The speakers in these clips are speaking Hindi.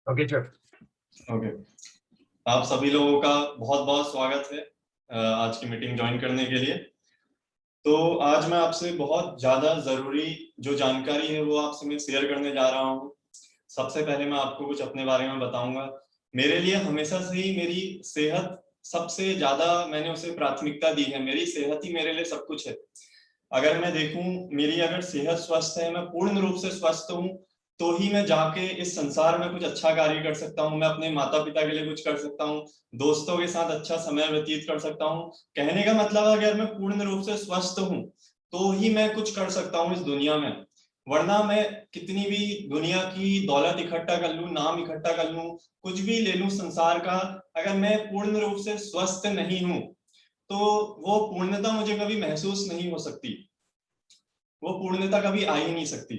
ओके चल। ओके आप सभी लोगों का बहुत बहुत स्वागत है आज की मीटिंग ज्वाइन करने के लिए। तो आज मैं आपसे बहुत ज़्यादा ज़रूरी जो जानकारी है वो आपसे मैं शेयर करने जा रहा हूँ। सबसे पहले मैं आपको कुछ अपने बारे में बताऊंगा। मेरे लिए हमेशा से ही मेरी सेहत सबसे ज़्यादा मैंने उसे प्राथमिकता दी है। मेरी सेहत ही मेरे लिए सब कुछ है। अगर मैं देखूं मेरी अगर सेहत स्वस्थ है, मैं पूर्ण रूप से स्वस्थ हूं, तो ही मैं जाके इस संसार में कुछ अच्छा कार्य कर सकता हूं। मैं अपने माता पिता के लिए कुछ कर सकता हूं, दोस्तों के साथ अच्छा समय व्यतीत कर सकता हूं। कहने का मतलब अगर मैं पूर्ण रूप से स्वस्थ हूं तो ही मैं कुछ कर सकता हूं इस दुनिया में। वरना मैं कितनी भी दुनिया की दौलत इकट्ठा कर लूं, नाम इकट्ठा कर लूं, कुछ भी ले लूं संसार का, अगर मैं पूर्ण रूप से स्वस्थ नहीं हूं तो वो पूर्णता मुझे कभी महसूस नहीं हो सकती, वो पूर्णता कभी आ ही नहीं सकती।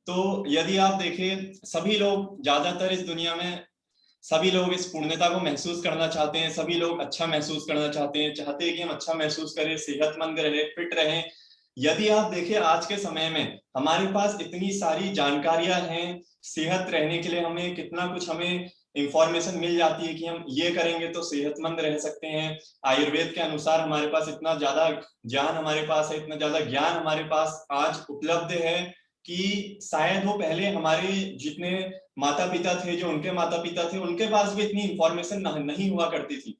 तो यदि आप देखें सभी लोग ज्यादातर इस दुनिया में सभी लोग इस पूर्णता को महसूस करना चाहते हैं। सभी लोग अच्छा महसूस करना चाहते हैं, चाहते हैं कि हम अच्छा महसूस करें, सेहतमंद रहे, फिट रहें। यदि आप देखें आज के समय में हमारे पास इतनी सारी जानकारियां हैं, सेहत रहने के लिए हमें कितना कुछ हमें इंफॉर्मेशन मिल जाती है कि हम ये करेंगे तो सेहतमंद रह सकते हैं। आयुर्वेद के अनुसार हमारे पास इतना ज्यादा ज्ञान हमारे पास है, इतना ज्यादा ज्ञान हमारे पास आज उपलब्ध है कि शायद वो पहले हमारे जितने माता पिता थे, जो उनके माता पिता थे, उनके पास भी इतनी इंफॉर्मेशन नहीं हुआ करती थी।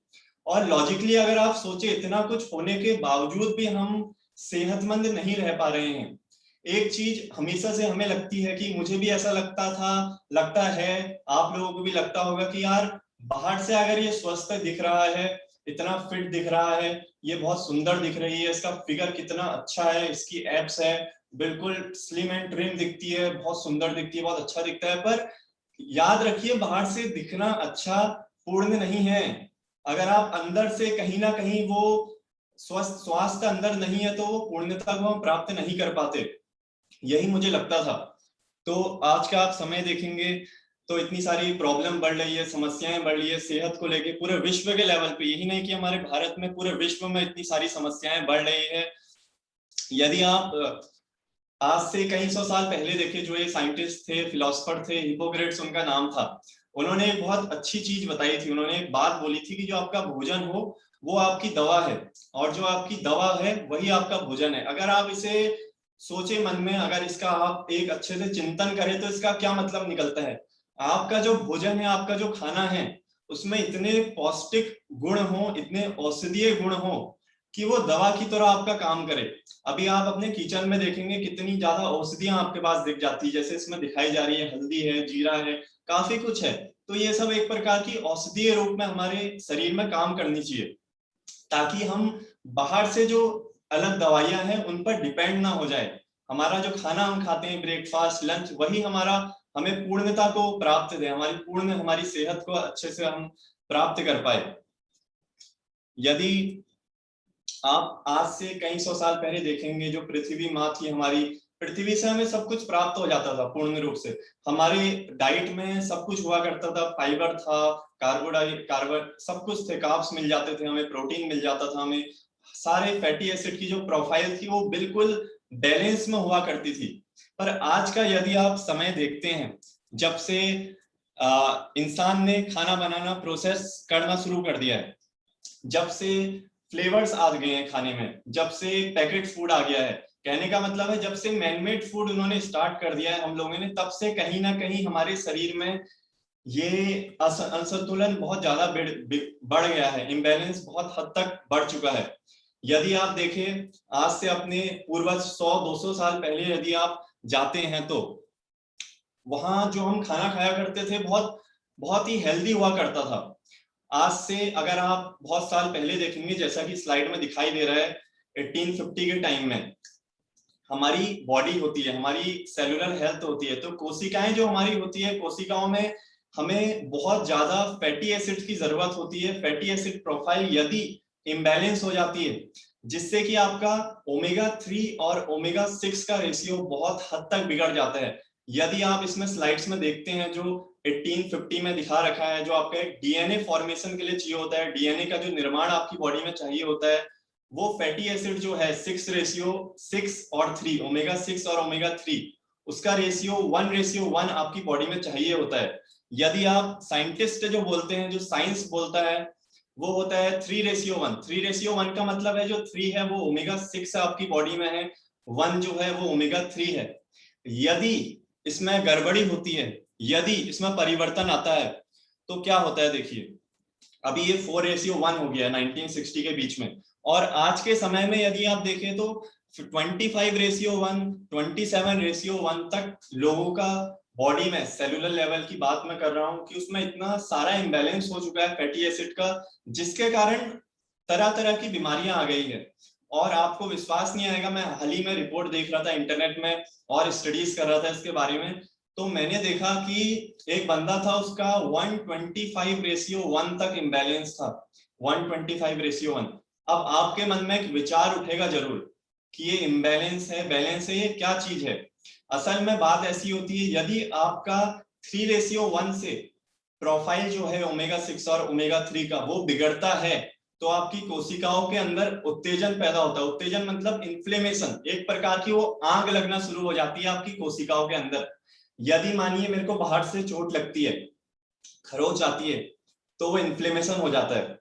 और लॉजिकली अगर आप सोचे इतना कुछ होने के बावजूद भी हम सेहतमंद नहीं रह पा रहे हैं। एक चीज हमेशा से हमें लगती है कि मुझे भी ऐसा लगता था, लगता है, आप लोगों को भी लगता होगा कि यार बाहर से अगर ये स्वस्थ दिख रहा है, इतना फिट दिख रहा है, ये बहुत सुंदर दिख रही है, इसका फिगर कितना अच्छा है, इसकी एब्स है, बिल्कुल स्लिम एंड ट्रिम दिखती है, बहुत सुंदर दिखती है, बहुत अच्छा दिखता है। पर याद रखिए बाहर से दिखना अच्छा पूर्ण नहीं है। अगर आप अंदर से कहीं ना कहीं वो स्वस्थ स्वास्थ्य अंदर नहीं है तो वो पूर्णता को हम प्राप्त नहीं कर पाते। यही मुझे लगता था। तो आज का आप समय देखेंगे तो इतनी सारी प्रॉब्लम बढ़ रही है, समस्याएं बढ़ रही है सेहत को लेके पूरे विश्व के लेवल पे, यही नहीं कि हमारे भारत में, पूरे विश्व में इतनी सारी समस्याएं बढ़ रही है। यदि आप आज से कई सौ साल पहले देखे, जो ये साइंटिस्ट थे, फिलोसफर थे, हिपोक्रेट्स उनका नाम था, उन्होंने एक बहुत अच्छी चीज बताई थी। उन्होंने एक बात बोली थी कि जो आपका भोजन हो वो आपकी दवा है, और जो आपकी दवा है वही आपका भोजन है। अगर आप इसे सोचे मन में, अगर इसका आप एक अच्छे से चिंतन करें तो इसका क्या मतलब निकलता है। आपका जो भोजन है, आपका जो खाना है, उसमें इतने पौष्टिक गुण हो, इतने औषधीय गुण हो कि वो दवा की तरह आपका काम करे। अभी आप अपने किचन में देखेंगे कितनी ज्यादा औषधियां आपके पास दिख जाती है, जैसे इसमें दिखाई जा रही है, हल्दी है, जीरा है, काफी कुछ है। तो ये सब एक प्रकार की औषधीय रूप में हमारे शरीर में काम करनी चाहिए, ताकि हम बाहर से जो अलग दवाइयां हैं उन पर डिपेंड ना हो जाए। हमारा जो खाना हम खाते हैं, ब्रेकफास्ट लंच, वही हमारा हमें पूर्णता को प्राप्त दे, हमारी पूर्ण हमारी सेहत को अच्छे से हम प्राप्त कर पाए। यदि आप आज से कई सौ साल पहले देखेंगे, जो पृथ्वी माँ थी हमारी, पृथ्वी से हमें सब कुछ प्राप्त हो जाता था पूर्ण रूप से। हमारे डाइट में सब कुछ हुआ करता था, फाइबर था, कार्बन सब कुछ थे, कार्ब्स मिल जाते थे हमें, प्रोटीन मिल जाता था हमें, सारे फैटी एसिड की जो प्रोफाइल थी वो बिल्कुल बैलेंस में हुआ करती थी। पर आज का यदि आप समय देखते हैं, जब से इंसान ने खाना बनाना प्रोसेस करना शुरू कर दिया है, जब से फ्लेवर्स आ गए हैं खाने में, जब से पैकेट फूड आ गया है, कहने का मतलब है जब से मैनमेड फूड उन्होंने स्टार्ट कर दिया है हम लोगों ने, तब से कहीं ना कहीं हमारे शरीर में ये असंतुलन बहुत ज्यादा बढ़ गया है, इम्बैलेंस बहुत हद तक बढ़ चुका है। यदि आप देखें आज से अपने पूर्वज 100-200 साल पहले यदि आप जाते हैं तो वहां जो हम खाना खाया करते थे बहुत बहुत ही हेल्दी हुआ करता था। आज से अगर आप बहुत साल पहले देखेंगे, जैसा कि स्लाइड में दिखाई दे रहा है, 1850 के टाइम में हमारी बॉडी होती है, हमारी सेलुलर हेल्थ होती है, तो कोशिकाएं जो हमारी होती है, कोशिकाओं में हमें बहुत ज्यादा फैटी एसिड की जरूरत होती है। फैटी एसिड प्रोफाइल यदि इम्बैलेंस हो जाती है, जिससे कि आपका ओमेगा 3 और ओमेगा 6 का रेशियो बहुत हद तक बिगड़ जाता है। यदि आप इसमें स्लाइड्स में देखते हैं जो 1850 में दिखा रखा है, जो आपका एक डीएनए फॉर्मेशन के लिए चाहिए होता है, डीएनए का जो निर्माण आपकी बॉडी में चाहिए होता है, वो फैटी एसिड जो है 6 रेशियो 6 और 3, ओमेगा 6 और ओमेगा 3, उसका रेशियो 1:1 आपकी बॉडी में चाहिए होता है। यदि आप साइंटिस्ट जो बोलते हैं, जो साइंस बोलता है, वो होता है 3:1। 3:1 का मतलब है जो 3 है वो ओमेगा 6 आपकी बॉडी में है, 1 जो है वो ओमेगा 3 है। यदि इसमें गड़बड़ी होती है, यदि इसमें परिवर्तन आता है, तो क्या होता है देखिए, अभी ये 4:1 हो गया 1960 के बीच में, और आज के समय में यदि आप देखें तो 25:1, 27:1 तक लोगों का बॉडी में, सेलुलर लेवल की बात मैं कर रहा हूं, कि उसमें इतना सारा इम्बैलेंस हो चुका है फैटी एसिड का, जिसके कारण तरह तरह की बीमारियां आ गई है। और आपको विश्वास नहीं आएगा, मैं हाल ही में रिपोर्ट देख रहा था इंटरनेट में और स्टडीज कर रहा था इसके बारे में, तो मैंने देखा कि एक बंदा था, उसका 125:1 तक इम्बैलेंस था, 125:1। अब आपके मन में एक विचार उठेगा जरूर कि ये इम्बैलेंस है, बैलेंस है, ये क्या चीज है। असल में बात ऐसी होती है, यदि आपका 3:1 से प्रोफाइल जो है ओमेगा 6 और ओमेगा 3 का वो बिगड़ता है, तो आपकी कोशिकाओं के अंदर उत्तेजन पैदा होता है। उत्तेजन मतलब इन्फ्लेमेशन, एक प्रकार की वो आग लगना शुरू हो जाती है आपकी कोशिकाओं के अंदर। यदि मानिए मेरे को बाहर से चोट लगती है, खरोच आती है, तो वो इन्फ्लेमेशन हो जाता है।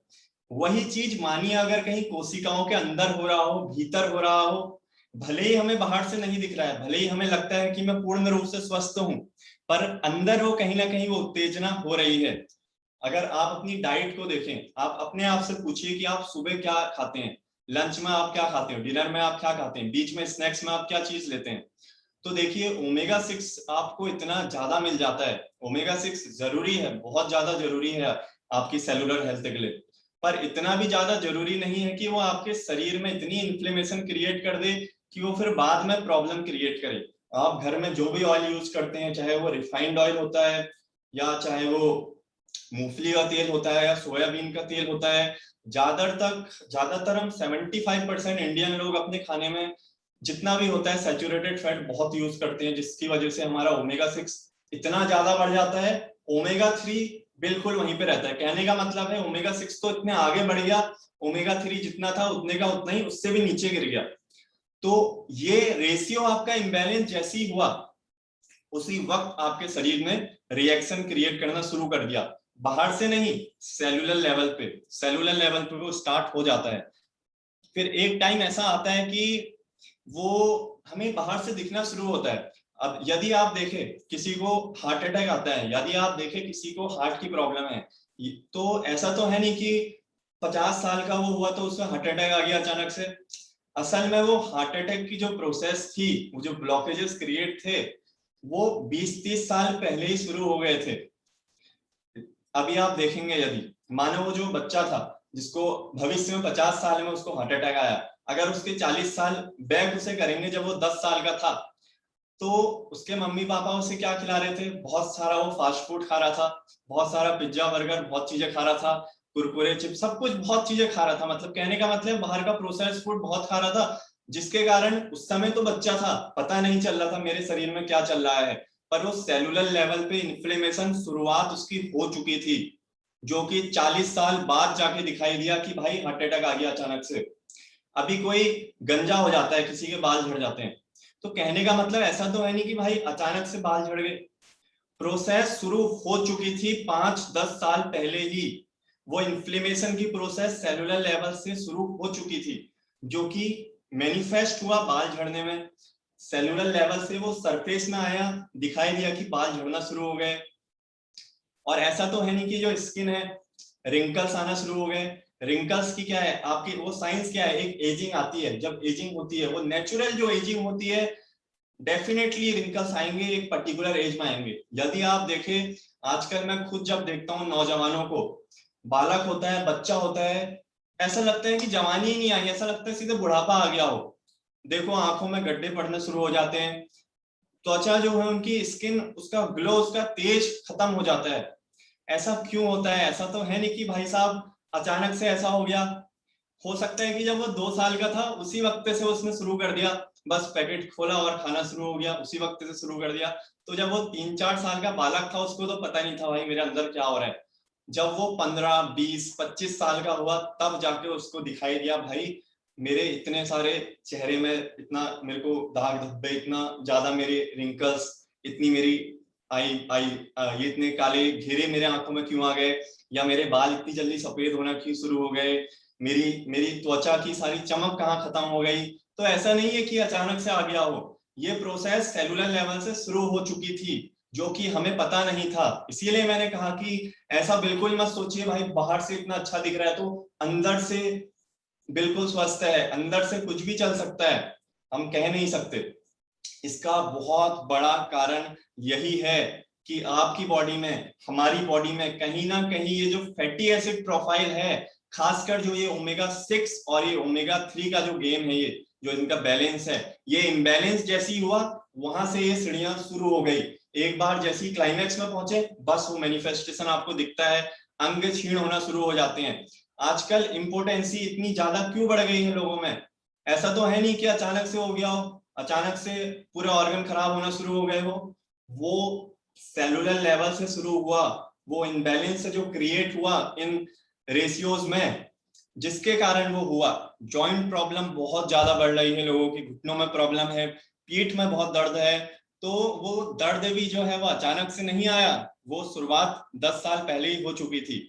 वही चीज मानिए अगर कहीं कोशिकाओं के अंदर हो रहा हो, भीतर हो रहा हो, भले ही हमें बाहर से नहीं दिख रहा है, भले ही हमें लगता है कि मैं पूर्ण रूप से स्वस्थ हूं, पर अंदर वो कहीं ना कहीं वो उत्तेजना हो रही है। अगर आप अपनी डाइट को देखें, आप अपने आप से पूछिए कि आप सुबह क्या खाते हैं, लंच में आप क्या खाते हैं, डिनर में आप क्या खाते हैं, बीच में स्नैक्स में आप क्या चीज लेते हैं, तो देखिए ओमेगा 6 आपको इतना ज्यादा मिल जाता है। ओमेगा 6 जरूरी है, बहुत ज्यादा जरूरी है आपकी सेलुलर हेल्थ के लिए, पर इतना भी ज्यादा जरूरी नहीं है कि वो आपके शरीर में इतनी इन्फ्लेमेशन क्रिएट कर दे कि वो फिर बाद में प्रॉब्लम क्रिएट करे। आप घर में जो भी ऑयल यूज करते हैं, चाहे वो रिफाइंड ऑयल होता है, या चाहे वो मूंगफली का तेल होता है, या सोयाबीन का तेल होता है, ज्यादातर हम 75% इंडियन लोग अपने खाने में जितना भी होता है सैचुरेटेड फैट बहुत यूज करते हैं, जिसकी वजह से हमारा ओमेगा 6 इतना ज्यादा बढ़ जाता है। ओमेगा 3 बिल्कुल वहीं पे रहता है। कहने का मतलब है ओमेगा 6 तो इतने आगे बढ़ गया, ओमेगा 3 जितना था उतने का उतना ही, उससे भी नीचे गिर गया। तो ये रेशियो आपका इम्बैलेंस जैसे ही हुआ, उसी वक्त आपके शरीर ने रिएक्शन क्रिएट करना शुरू कर दिया। बाहर से नहीं, सेलुलर लेवल पे, सेलुलर लेवल पे वो स्टार्ट हो जाता है। फिर एक टाइम ऐसा आता है कि वो हमें बाहर से दिखना शुरू होता है। अब यदि आप देखें किसी को हार्ट अटैक आता है, यदि आप देखें किसी को हार्ट की प्रॉब्लम है, तो ऐसा तो है नहीं कि 50 साल का वो हुआ तो उसमें हार्ट अटैक आ गया अचानक से। असल में वो हार्ट अटैक की जो प्रोसेस थी, वो जो ब्लॉकेजेस क्रिएट थे, वो 20-30 साल पहले ही शुरू हो गए थे। अभी आप देखेंगे, यदि मानो वो जो बच्चा था जिसको भविष्य में 50 साल में उसको हार्ट अटैक आया, अगर उसके 40 साल बैक उसे करेंगे जब वो 10 साल का था, तो उसके मम्मी पापा उसे क्या खिला रहे थे, बहुत सारा वो फास्ट फूड खा रहा था, बहुत सारा पिज्जा बर्गर बहुत चीजें खा रहा था, कुरकुरे चिप्स सब कुछ बहुत चीजें खा रहा था। मतलब कहने का मतलब बाहर का प्रोसेस्ड फूड बहुत खा रहा था, जिसके कारण उस समय तो बच्चा था, पता नहीं चल रहा था मेरे शरीर में क्या चल रहा है, पर वो सेलुलर लेवल पे इन्फ्लेमेशन शुरुआत उसकी हो चुकी थी, जो कि 40 साल बाद जाके दिखाई दिया कि भाई हार्ट अटैक आ गया अचानक से। अभी कोई गंजा हो जाता है, किसी के बाल झड़ जाते हैं, तो कहने का मतलब ऐसा तो है नहीं कि भाई अचानक से बाल झड़ गए, प्रोसेस शुरू हो चुकी थी 5-10 साल पहले ही। वो इन्फ्लेमेशन की प्रोसेस सेलुलर लेवल से शुरू हो चुकी थी, जो कि मैनिफेस्ट हुआ बाल झड़ने में। सेलुलर लेवल से वो सरफेस में आया, दिखाई दिया कि बाल झड़ना शुरू हो गए। और ऐसा तो है नहीं कि जो स्किन है, रिंकल्स आना शुरू हो गए। रिंकल्स की क्या है आपकी वो साइंस क्या है, एक एजिंग आती है, जब एजिंग होती है वो नेचुरल जो एजिंग होती है, डेफिनेटली रिंकल्स आएंगे, एक पर्टिकुलर एज में आएंगे। यदि आप देखें आजकल मैं खुद जब देखता हूँ नौजवानों को, बालक होता है, बच्चा होता है, ऐसा लगता है कि जवानी ही नहीं आई, ऐसा लगता है सीधे बुढ़ापा आ गया हो। देखो आंखों में गड्ढे पड़ने शुरू हो जाते हैं, त्वचा जो है उनकी स्किन, उसका ग्लो, उसका तेज खत्म हो जाता है। ऐसा क्यों होता है? ऐसा तो है नहीं कि भाई साहब अचानक से ऐसा हो गया। हो सकता है कि जब वो 2 साल का था उसी वक्त से उसने शुरू कर दिया, बस पैकेट खोला और खाना शुरू हो गया, उसी वक्त से शुरू कर दिया। तो जब वो 3-4 साल का बालक था उसको तो पता नहीं था भाई मेरे अंदर क्या हो रहा है। जब वो 15-20-25 साल का हुआ तब जाके उसको दिखाई दिया भाई मेरे इतने सारे चेहरे में इतना मेरे को दाग धब्बे, इतना ज्यादा मेरे रिंकल्स, इतनी मेरी आई आई ये इतने काले घेरे मेरे आंखों में क्यों आ गए, या मेरे बाल इतनी जल्दी सफेद होना क्यों शुरू हो गए, मेरी मेरी त्वचा की सारी चमक कहाँ खत्म हो गई। तो ऐसा नहीं है कि अचानक से आ गया हो, ये प्रोसेस सेलुलर लेवल से शुरू हो चुकी थी, जो कि हमें पता नहीं था। इसीलिए मैंने कहा कि ऐसा बिल्कुल मत सोचिए भाई बाहर से इतना अच्छा दिख रहा है तो अंदर से बिल्कुल स्वस्थ है, अंदर से कुछ भी चल सकता है, हम कह नहीं सकते। इसका बहुत बड़ा कारण यही है कि आपकी बॉडी में, हमारी बॉडी में कहीं ना कहीं ये जो फैटी एसिड प्रोफाइल है, खासकर जो ये ओमेगा 6 और ये ओमेगा 3 का जो गेम है, ये जो इनका बैलेंस है, ये इम्बैलेंस जैसी हुआ, वहां से ये सीढ़ियां शुरू हो गई। एक बार जैसी क्लाइमैक्स में पहुंचे, बस वो मैनिफेस्टेशन आपको दिखता है, अंग क्षीण होना शुरू हो जाते हैं। आजकल इम्पोर्टेंसी इतनी ज्यादा क्यों बढ़ गई है लोगों में? ऐसा तो है नहीं कि अचानक से हो गया हो, अचानक से पूरे ऑर्गन खराब होना शुरू हो गए हो, वो सेलुलर लेवल से शुरू हुआ, वो इनबैलेंस से जो क्रिएट हुआ इन रेशियोज में, जिसके कारण वो हुआ। जॉइंट प्रॉब्लम बहुत ज्यादा बढ़ रही है लोगों की, घुटनों में प्रॉब्लम है, पीठ में बहुत दर्द है। तो वो दर्द भी जो है वो अचानक से नहीं आया, वो शुरुआत 10 साल पहले ही हो चुकी थी।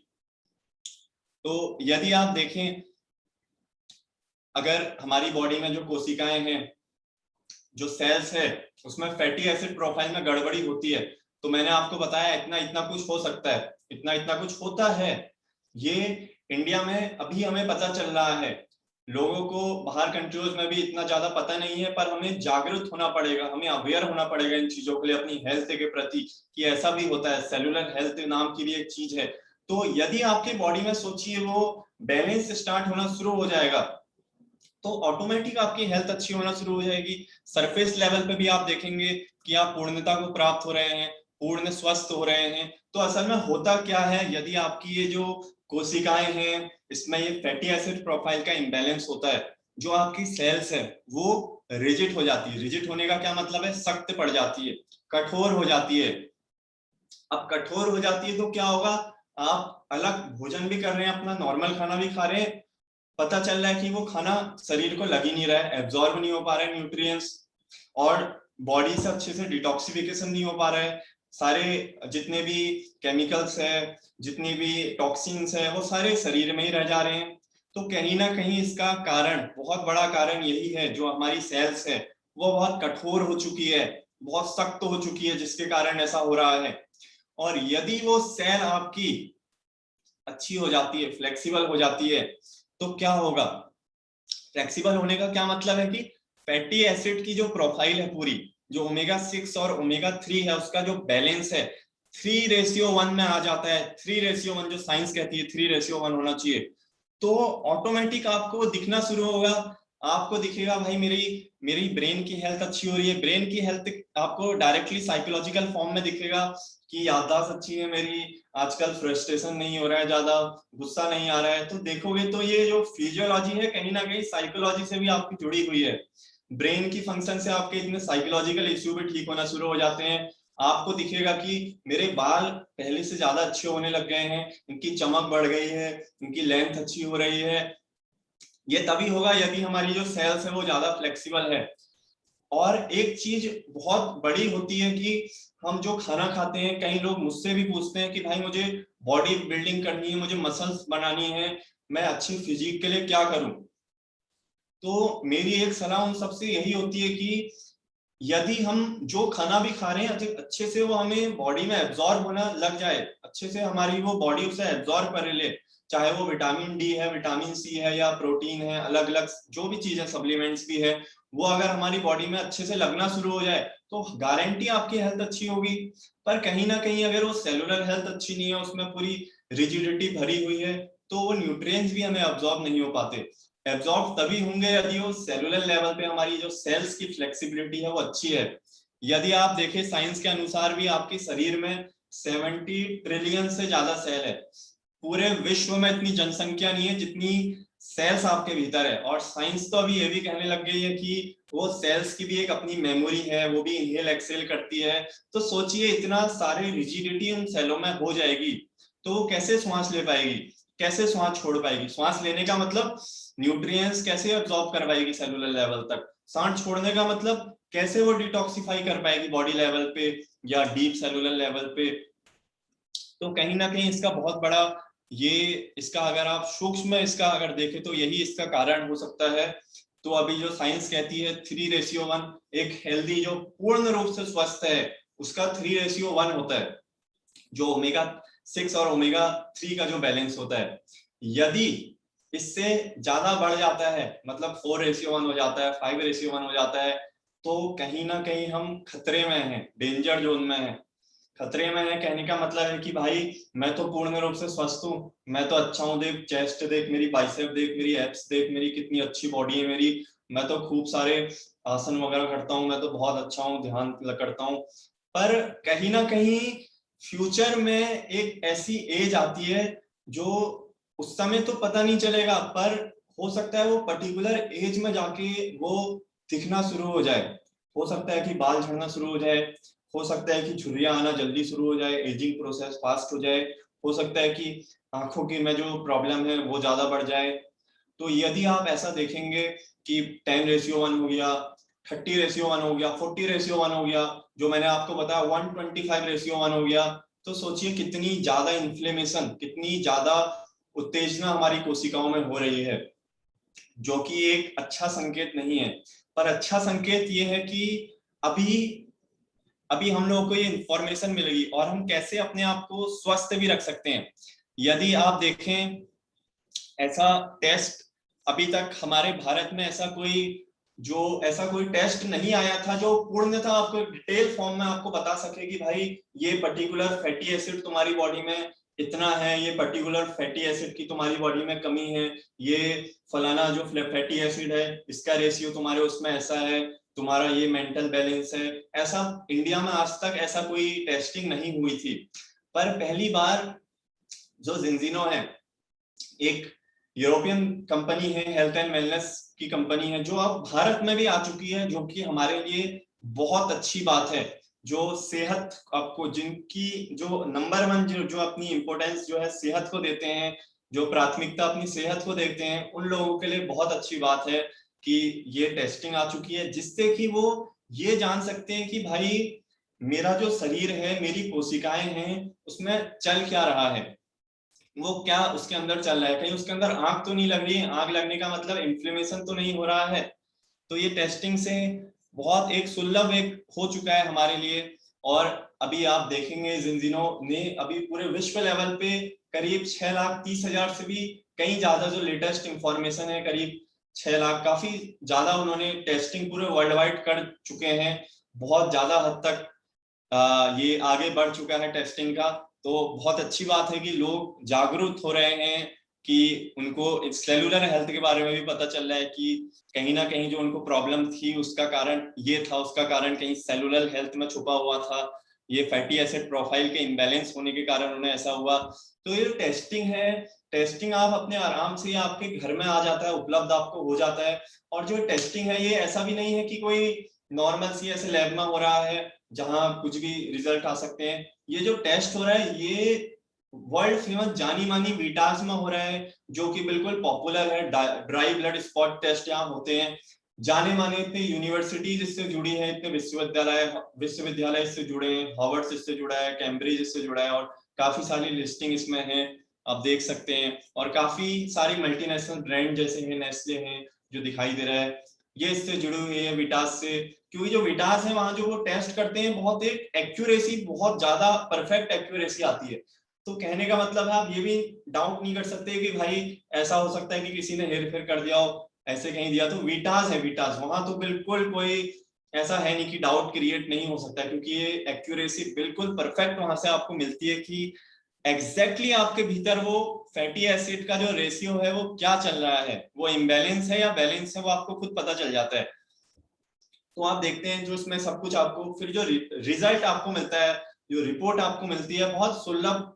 तो यदि आप देखें, अगर हमारी बॉडी में जो कोशिकाएं हैं, जो सेल्स है, उसमें फैटी एसिड प्रोफाइल में गड़बड़ी होती है, तो मैंने आपको बताया इतना इतना कुछ हो सकता है, इतना इतना कुछ होता है। ये इंडिया में अभी हमें पता चल रहा है, लोगों को बाहर कंट्रीज में भी इतना ज्यादा पता नहीं है, पर हमें जागरूक होना पड़ेगा, हमें अवेयर होना पड़ेगा इन चीजों के लिए, अपनी हेल्थ के प्रति, कि ऐसा भी होता है। सेलुलर हेल्थ नाम की भी एक चीज है। तो यदि आपकी बॉडी में सोचिए वो बैलेंस स्टार्ट होना शुरू हो जाएगा, तो ऑटोमेटिक आपकी हेल्थ अच्छी होना शुरू हो जाएगी। सरफेस लेवल पे भी आप देखेंगे कि आप पूर्णता को प्राप्त हो रहे हैं, पूर्ण स्वस्थ हो रहे हैं। तो असल में होता क्या है, यदि आपकी ये जो कोशिकाएं हैं, इसमें ये फैटी एसिड प्रोफाइल का इम्बैलेंस होता है, जो आपकी सेल्स है वो रिजिड हो जाती है। रिजिड होने का क्या मतलब है? सख्त पड़ जाती है, कठोर हो जाती है। अब कठोर हो जाती है तो क्या होगा, आप अलग भोजन भी कर रहे हैं, अपना नॉर्मल खाना भी खा रहे हैं, पता चल रहा है कि वो खाना शरीर को लग ही नहीं रहा है, एब्जॉर्ब नहीं हो पा रहे हैं न्यूट्रिएंट्स, और बॉडी से अच्छे से डिटॉक्सिफिकेशन नहीं हो पा रहा है। सारे जितने भी केमिकल्स है, जितनी भी टॉक्सिन्स है, वो सारे शरीर में ही रह जा रहे हैं। तो कहीं ना कहीं इसका कारण, बहुत बड़ा कारण यही है, जो हमारी सेल्स है वो बहुत कठोर हो चुकी है, बहुत सख्त हो चुकी है, जिसके कारण ऐसा हो रहा है। और यदि वो सेल आपकी अच्छी हो जाती है, फ्लेक्सिबल हो जाती है, तो क्या होगा? फ्लेक्सिबल होने का क्या मतलब है कि फैटी एसिड की जो प्रोफाइल है पूरी, जो ओमेगा 6 और ओमेगा 3 है, उसका जो बैलेंस है 3:1 में आ जाता है। 3:1 जो साइंस कहती है 3:1 होना चाहिए। तो ऑटोमेटिक आपको दिखना शुरू होगा, आपको दिखेगा भाई मेरी मेरी ब्रेन की हेल्थ अच्छी हो रही है। ब्रेन की हेल्थ आपको डायरेक्टली साइकोलॉजिकल फॉर्म में दिखेगा कि याददाश्त अच्छी है मेरी, आजकल फ्रस्ट्रेशन नहीं हो रहा है, ज्यादा गुस्सा नहीं आ रहा है। तो देखोगे तो ये जो फिजियोलॉजी है कहीं ना कहीं साइकोलॉजी से भी आपकी जुड़ी हुई है। ब्रेन की फंक्शन से आपके इतने साइकोलॉजिकल इश्यू भी ठीक होना शुरू हो जाते हैं। आपको दिखेगा कि मेरे बाल पहले से ज्यादा अच्छे होने लग गए हैं, इनकी चमक बढ़ गई है, इनकी लेंथ अच्छी हो रही है। ये तभी होगा यदि हमारी जो सेल्स है वो ज्यादा फ्लेक्सिबल है। और एक चीज बहुत बड़ी होती है कि हम जो खाना खाते हैं, कई लोग मुझसे भी पूछते हैं कि भाई मुझे बॉडी बिल्डिंग करनी है, मुझे मसल्स बनानी है, मैं अच्छी फिजिक के लिए क्या करूं? तो मेरी एक सलाह उन सबसे यही होती है कि यदि हम जो खाना भी खा रहे हैं अच्छे से वो हमें बॉडी में एब्जॉर्ब होना लग जाए, अच्छे से हमारी वो बॉडी उसे एब्जॉर्ब कर ले, चाहे वो विटामिन डी है, विटामिन सी है, या प्रोटीन है, अलग अलग जो भी चीज है, सप्लीमेंट्स भी है, वो अगर हमारी बॉडी में अच्छे से लगना शुरू हो जाए तो गारंटी आपकी हेल्थ अच्छी होगी। पर कहीं ना कहीं अगर वो सेलुलर हेल्थ अच्छी नहीं है, उसमें पूरी रिजिडिटी भरी हुई है, तो वो न्यूट्रिएंट्स भी हमें अब्सॉर्ब नहीं हो पाते। एब्जॉर्ब तभी होंगे यदि वो सेलुलर लेवल पे हमारी जो सेल्स की फ्लेक्सिबिलिटी है वो अच्छी है। यदि आप देखें साइंस के अनुसार भी आपके शरीर में 70 ट्रिलियन से ज्यादा सेल है। पूरे विश्व में इतनी जनसंख्या नहीं है जितनी सेल्स आपके भीतर है। और साइंस तो अभी ये भी कहने लग गई है कि वो सेल्स की भी एक अपनी मेमोरी है, वो भी इनहेल एक्सेल करती है। तो सोचिए इतना सारे रिजिडिटी उन सेलों में हो जाएगी तो वो कैसे श्वास ले पाएगी, कैसे श्वास छोड़ पाएगी? श्वास लेने का मतलब न्यूट्रिएंट्स कैसे अब्सॉर्ब करवाएगी सेलुलर लेवल तक, सांड छोड़ने का मतलब कैसे वो डिटॉक्सिफाई कर पाएगी बॉडी लेवल पे या डीप सेलुलर लेवल पे। तो कहीं ना कहीं इसका बहुत बड़ा ये इसका अगर आप सूक्ष्म इसका अगर देखें तो यही इसका कारण हो सकता है। तो अभी जो साइंस कहती है 3:1, एक हेल्दी जो पूर्ण रूप से स्वस्थ है उसका 3:1 होता है, जो ओमेगा 6 और ओमेगा 3 का जो बैलेंस होता है। यदि इससे ज्यादा बढ़ जाता है, मतलब 4:1 हो जाता है, 5:1 हो जाता है, तो कहीं ना कहीं हम खतरे में हैं, डेंजर जोन में हैं। खतरे में है कहने का मतलब है कि भाई मैं तो पूर्ण रूप से स्वस्थ हूँ, मैं तो अच्छा हूँ, देख चेस्ट देख, मेरी बाइसेप देख, मेरी एब्स देख, मेरी कितनी अच्छी बॉडी है मेरी, मैं तो खूब सारे आसन वगैरह करता हूँ, मैं तो बहुत अच्छा हूँ, ध्यान करता हूँ। पर कहीं ना कहीं फ्यूचर में एक ऐसी एज आती है जो उस समय तो पता नहीं चलेगा, पर हो सकता है वो पर्टिकुलर एज में जाके वो दिखना शुरू हो जाए। हो सकता है कि बाल झड़ना शुरू हो जाए, हो सकता है कि झुर्रियां आना जल्दी शुरू हो जाए, एजिंग प्रोसेस फास्ट हो जाए, हो सकता है कि आंखों की में जो प्रॉब्लम है वो ज्यादा बढ़ जाए। तो यदि आप ऐसा देखेंगे कि 10:1 हो गया, 30:1 हो गया, 40:1 हो गया, जो मैंने आपको बताया 125:1 हो गया, तो सोचिए कितनी ज्यादा इन्फ्लेमेशन, कितनी ज्यादा उत्तेजना हमारी कोशिकाओं में हो रही है, जो कि एक अच्छा संकेत नहीं है। पर अच्छा संकेत ये है कि अभी अभी हम लोगों को ये इंफॉर्मेशन मिलेगी और हम कैसे अपने आप को स्वस्थ भी रख सकते हैं। यदि आप देखें, ऐसा टेस्ट अभी तक हमारे भारत में ऐसा कोई टेस्ट नहीं आया था जो पूर्णतः आपको डिटेल फॉर्म में आपको बता सके कि भाई ये पर्टिकुलर फैटी एसिड तुम्हारी बॉडी में इतना है, ये पर्टिकुलर फैटी एसिड की तुम्हारी बॉडी में कमी है, ये फलाना जो फैटी एसिड है इसका रेशियो तुम्हारे उसमें ऐसा है, तुम्हारा ये मेंटल बैलेंस है। ऐसा इंडिया में आज तक ऐसा कोई टेस्टिंग नहीं हुई थी। पर पहली बार जो जिंजिनो है, एक यूरोपियन कंपनी है, हेल्थ एंड वेलनेस की कंपनी है, जो अब भारत में भी आ चुकी है, जो कि हमारे लिए बहुत अच्छी बात है। जो सेहत आपको, जिनकी जो नंबर वन जो अपनी इंपोर्टेंस जो है सेहत को देते हैं, जो प्राथमिकता अपनी सेहत को देते हैं, उन लोगों के लिए बहुत अच्छी बात है कि ये टेस्टिंग आ चुकी है, जिससे कि वो ये जान सकते हैं कि भाई मेरा जो शरीर है, मेरी कोशिकाएं हैं, उसमें चल क्या रहा है, वो क्या उसके अंदर चल रहा है, कहीं उसके अंदर आग तो नहीं लग रही है, आग लगने का मतलब इन्फ्लेमेशन तो नहीं हो रहा है। तो ये टेस्टिंग से बहुत एक सुलभ एक हो चुका है हमारे लिए। और अभी आप देखेंगे जिंजिनो ने अभी पूरे विश्व लेवल पे करीब 6,30,000 से भी कहीं ज्यादा जो लेटेस्ट इंफॉर्मेशन है, करीब 6 लाख, काफी ज्यादा उन्होंने टेस्टिंग पूरे वर्ल्ड वाइड कर चुके हैं। बहुत ज्यादा हद तक ये आगे बढ़ चुका है टेस्टिंग का। तो बहुत अच्छी बात है कि लोग जागरूक हो रहे हैं, कि उनको सेलुलर हेल्थ के बारे में भी पता चल रहा है कि कहीं ना कहीं जो उनको प्रॉब्लम थी उसका कारण ये था, उसका कारण कहीं सेलुलर हेल्थ में छुपा हुआ था, ये फैटी एसिड प्रोफाइल के इम्बैलेंस होने के कारण उन्हें ऐसा हुआ। तो ये टेस्टिंग है, टेस्टिंग आप अपने आराम से आपके घर में आ जाता है, उपलब्ध आपको हो जाता है। और जो टेस्टिंग है ये ऐसा भी नहीं है कि कोई नॉर्मल सी ऐसे लैब में हो रहा है जहां कुछ भी रिजल्ट आ सकते हैं। ये जो टेस्ट हो रहा है ये वर्ल्ड फेमस जानी मानी वीटास में हो रहा है, जो कि बिल्कुल पॉपुलर है। ड्राई ब्लड स्पॉट टेस्ट यहाँ होते हैं, जाने माने इतने यूनिवर्सिटीज इससे जुड़ी है, इतने विश्वविद्यालय इससे जुड़े हैं, हार्वर्ड इससे जुड़ा है, कैम्ब्रिज इससे जुड़ा है, और काफी सारी लिस्टिंग इसमें है, आप देख सकते हैं। और काफी सारी मल्टीनेशनल ब्रांड जैसे हैं, नेस्ले हैं जो दिखाई दे रहा है, ये इससे जुड़ी हुई है विटास से। क्योंकि जो विटास है वहां जो वो टेस्ट करते हैं, बहुत एक एक्यूरेसी, बहुत ज्यादा परफेक्ट एक्यूरेसी आती है। तो कहने का मतलब है आप ये भी डाउट नहीं कर सकते कि भाई ऐसा हो सकता है कि किसी ने हेर फेर कर दिया हो, ऐसे कहीं दिया। तो विटास है, विटास वहां तो बिल्कुल कोई ऐसा है नहीं कि डाउट क्रिएट नहीं हो सकता, क्योंकि ये एक्यूरेसी बिल्कुल परफेक्ट वहां से आपको मिलती है कि एग्जैक्टली आपके भीतर वो फैटी एसिड का जो रेशियो है वो क्या चल रहा है, वो इम्बैलेंस है या बैलेंस है, वो आपको खुद पता चल जाता है। तो आप देखते हैं जो इसमें सब कुछ आपको फिर जो रिजल्ट आपको मिलता है, जो रिपोर्ट आपको मिलती है, बहुत सुलभ